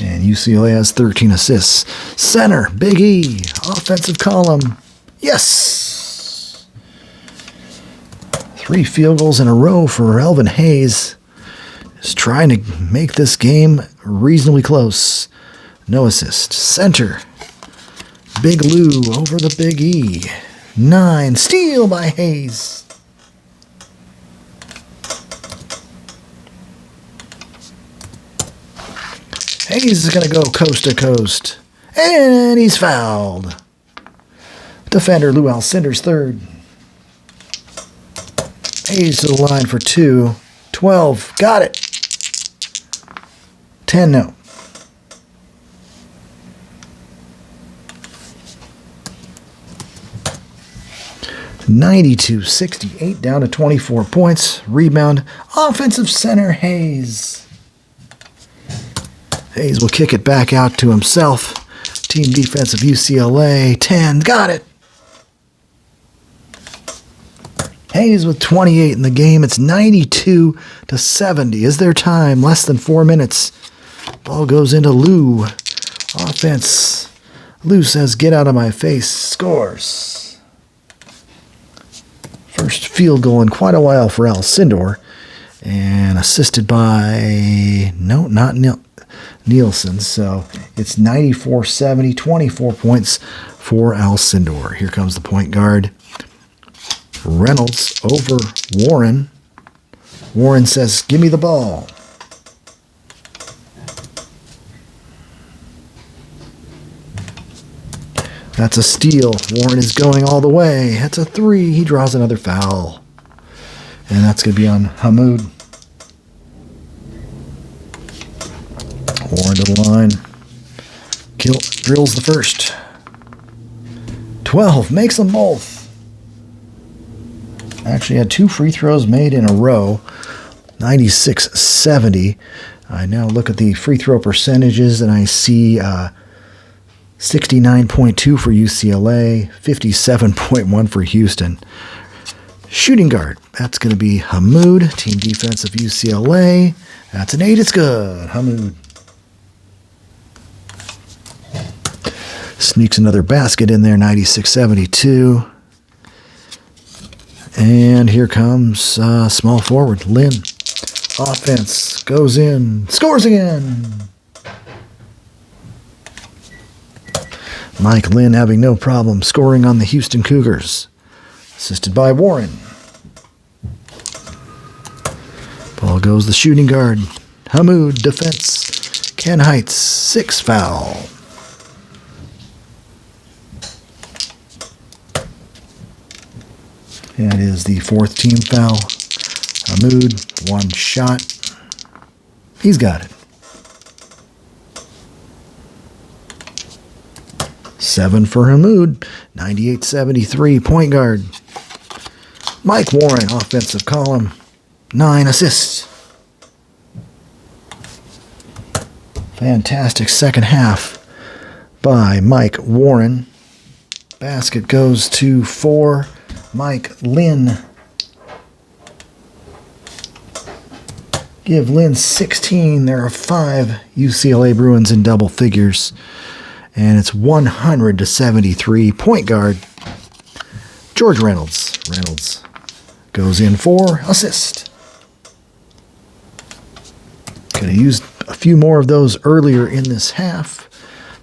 And UCLA has 13 assists. Center, Big E. Offensive column. Yes! 3 field goals in a row for Elvin Hayes. Is trying to make this game reasonably close. No assist. Center. Big Lou over the Big E. 9. Steal by Hayes. Hayes is going to go coast to coast. And he's fouled. Defender Lou Alcindor's third. Hayes to the line for 2. 12. Got it. 10, no. (92-68) down to 24 points. Rebound. Offensive center Hayes. Hayes will kick it back out to himself. Team defense of UCLA. 10. Got it. Hayes with 28 in the game. It's 92-70. Is there time? Less than 4 minutes. Ball goes into Lou. Offense. Lou says, get out of my face. Scores. First field goal in quite a while for Alcindor. And assisted by, no, not Nielsen. So it's 94-70, 24 points for Alcindor. Here comes the point guard. Reynolds over Warren. Warren says, give me the ball. That's a steal. Warren is going all the way. That's a 3. He draws another foul. And that's going to be on Hamoud. Warren to the line. Drills the first. 12. Makes them both. Actually had 2 free throws made in a row. 96-70. I now look at the free throw percentages and I see 69.2 for UCLA, 57.1 for Houston. Shooting guard, that's going to be Hamoud. Team defense of UCLA. That's an 8. It's good. Hamoud. Sneaks another basket in there, 96-72. And here comes small forward, Lynn. Offense goes in, scores again. Mike Lynn having no problem scoring on the Houston Cougars. Assisted by Warren. Ball goes the shooting guard. Hamoud, defense. Ken Heights, 6 foul. That is the 4th team foul. Hamoud, 1 shot. He's got it. 7 for Hamoud. 98-73, point guard. Mike Warren, offensive column. 9 assists. Fantastic second half by Mike Warren. Basket goes to 4. Mike Lynn. Give Lynn 16. There are 5 UCLA Bruins in double figures. And it's 100-73. Point guard, George Reynolds. Reynolds goes in for assist. Could have used a few more of those earlier in this half.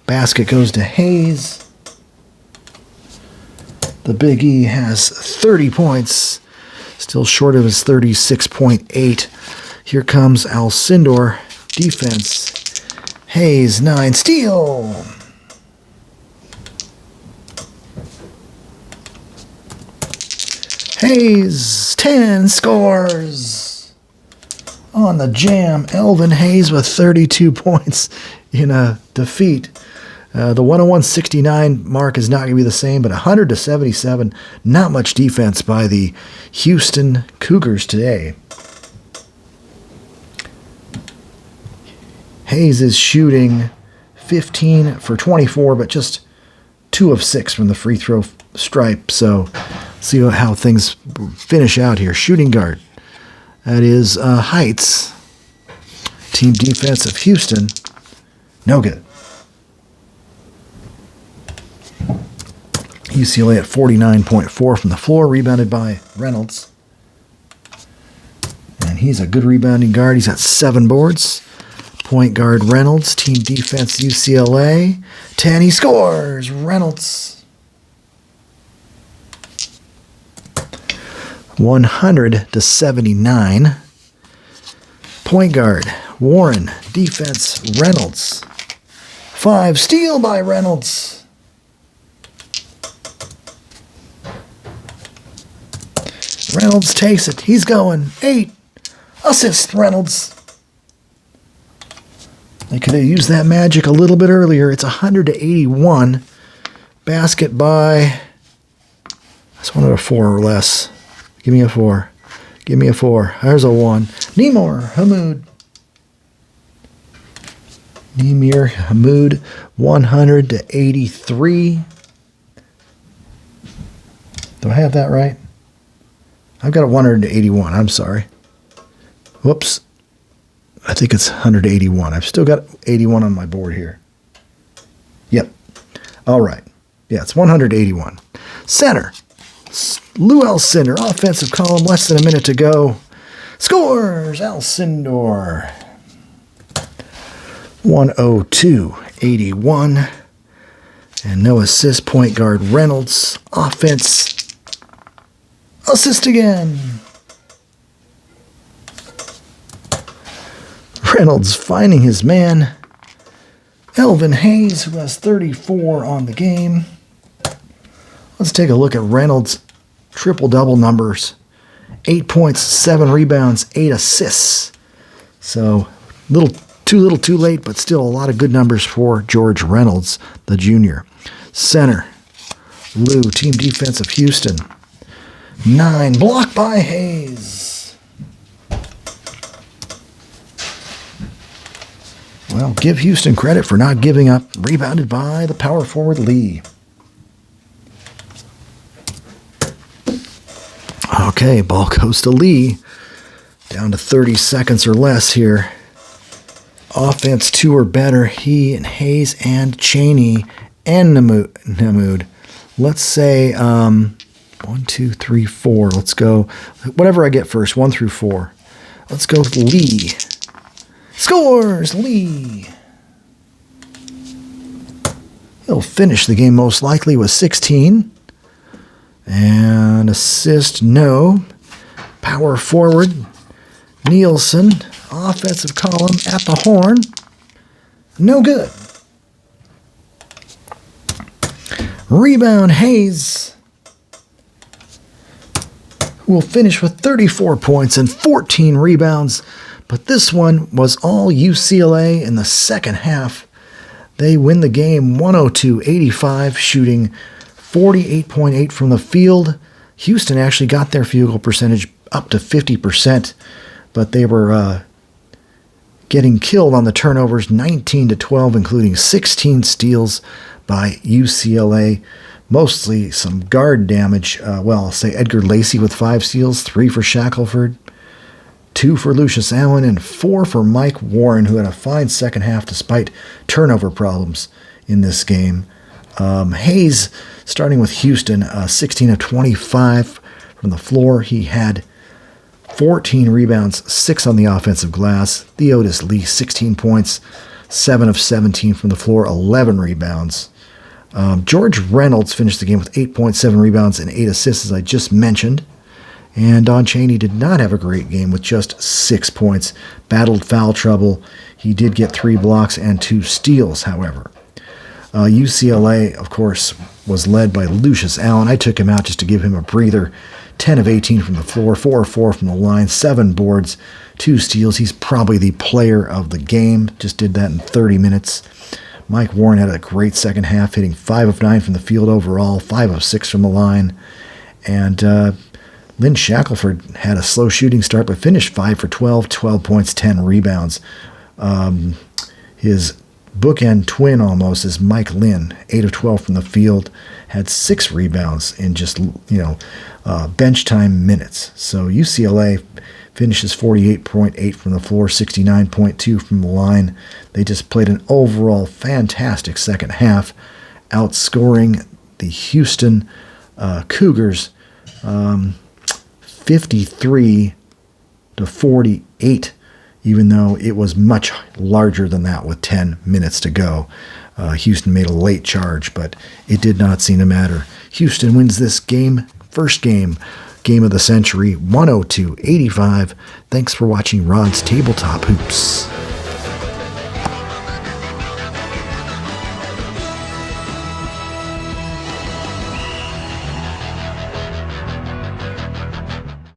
Basket goes to Hayes. The Big E has 30 points, still short of his 36.8. Here comes Alcindor, defense. Hayes, 9, steal. Hayes, 10, scores. On the jam, Elvin Hayes with 32 points in a defeat. The 101-69 mark is not going to be the same, but 100-77, not much defense by the Houston Cougars today. Hayes is shooting 15 for 24, but just 2 of 6 from the free throw stripe. So see how things finish out here. Shooting guard. That is Heights. Team defense of Houston. No good. UCLA at 49.4 from the floor, rebounded by Reynolds. And he's a good rebounding guard. He's got 7 boards. Point guard Reynolds, team defense UCLA. 10, he scores. Reynolds. 100-79. Point guard Warren, defense Reynolds. 5, steal by Reynolds. Reynolds takes it. He's going. 8. Assist, Reynolds. They could have used that magic a little bit earlier. It's 100-81. Basket by... I just wanted a 4 or less. Give me a 4. Give me a 4. There's a 1. Nemor Hamoud. Nemir Hamoud. 100-83. Do I have that right? I've got a 181. I'm sorry. Whoops. I think it's 181. I've still got 81 on my board here. Yep. All right. Yeah, it's 181. Center. Lou Alcindor, offensive column, less than a minute to go. Scores! Alcindor. 102-81. And no assist, point guard Reynolds. Offense. Assist again. Reynolds finding his man. Elvin Hayes, who has 34 on the game. Let's take a look at Reynolds' triple-double numbers. 8 points, 7 rebounds, 8 assists. So, too little, too late, but still a lot of good numbers for George Reynolds, the junior. Center, Lou, team defense of Houston. 9, blocked by Hayes. Well, give Houston credit for not giving up. Rebounded by the power forward Lee. Okay, ball goes to Lee. Down to 30 seconds or less here. Offense 2 or better. He and Hayes and Cheney and Namoud. Let's say 1, 2, 3, 4. Let's go. Whatever I get first, 1 through 4. Let's go with Lee. Scores! Lee. He'll finish the game most likely with 16. And assist, no. Power forward, Nielsen. Offensive column at the horn. No good. Rebound, Hayes, who will finish with 34 points and 14 rebounds. But this one was all UCLA in the second half. They win the game 102-85, shooting 48.8 from the field. Houston actually got their field goal percentage up to 50%, but they were getting killed on the turnovers, 19-12, including 16 steals by UCLA. Mostly some guard damage. I'll say Edgar Lacey with 5 steals, 3 for Shackelford, 2 for Lucius Allen, and 4 for Mike Warren, who had a fine second half despite turnover problems in this game. Hayes, starting with Houston, 16 of 25 from the floor. He had 14 rebounds, 6 on the offensive glass. Theodis Lee, 16 points, 7 of 17 from the floor, 11 rebounds. George Reynolds finished the game with 8.7 rebounds and 8 assists, as I just mentioned. And Don Chaney did not have a great game with just 6 points. Battled foul trouble. He did get 3 blocks and 2 steals, however. UCLA, of course, was led by Lucius Allen. I took him out just to give him a breather. 10 of 18 from the floor, 4 of 4 from the line, 7 boards, 2 steals. He's probably the player of the game. Just did that in 30 minutes. Mike Warren had a great second half, hitting 5 of 9 from the field overall, 5 of 6 from the line. And Lynn Shackelford had a slow shooting start, but finished 5 for 12, 12 points, 10 rebounds. His bookend twin almost is Mike Lynn, 8 of 12 from the field, had 6 rebounds in just, bench time minutes. So UCLA finishes 48.8 from the floor, 69.2 from the line. They just played an overall fantastic second half, outscoring the Houston Cougars 53-48, even though it was much larger than that with 10 minutes to go. Houston made a late charge, but it did not seem to matter. Houston wins this game, first game of the century, 102-85. Thanks for watching Rod's Tabletop Hoops.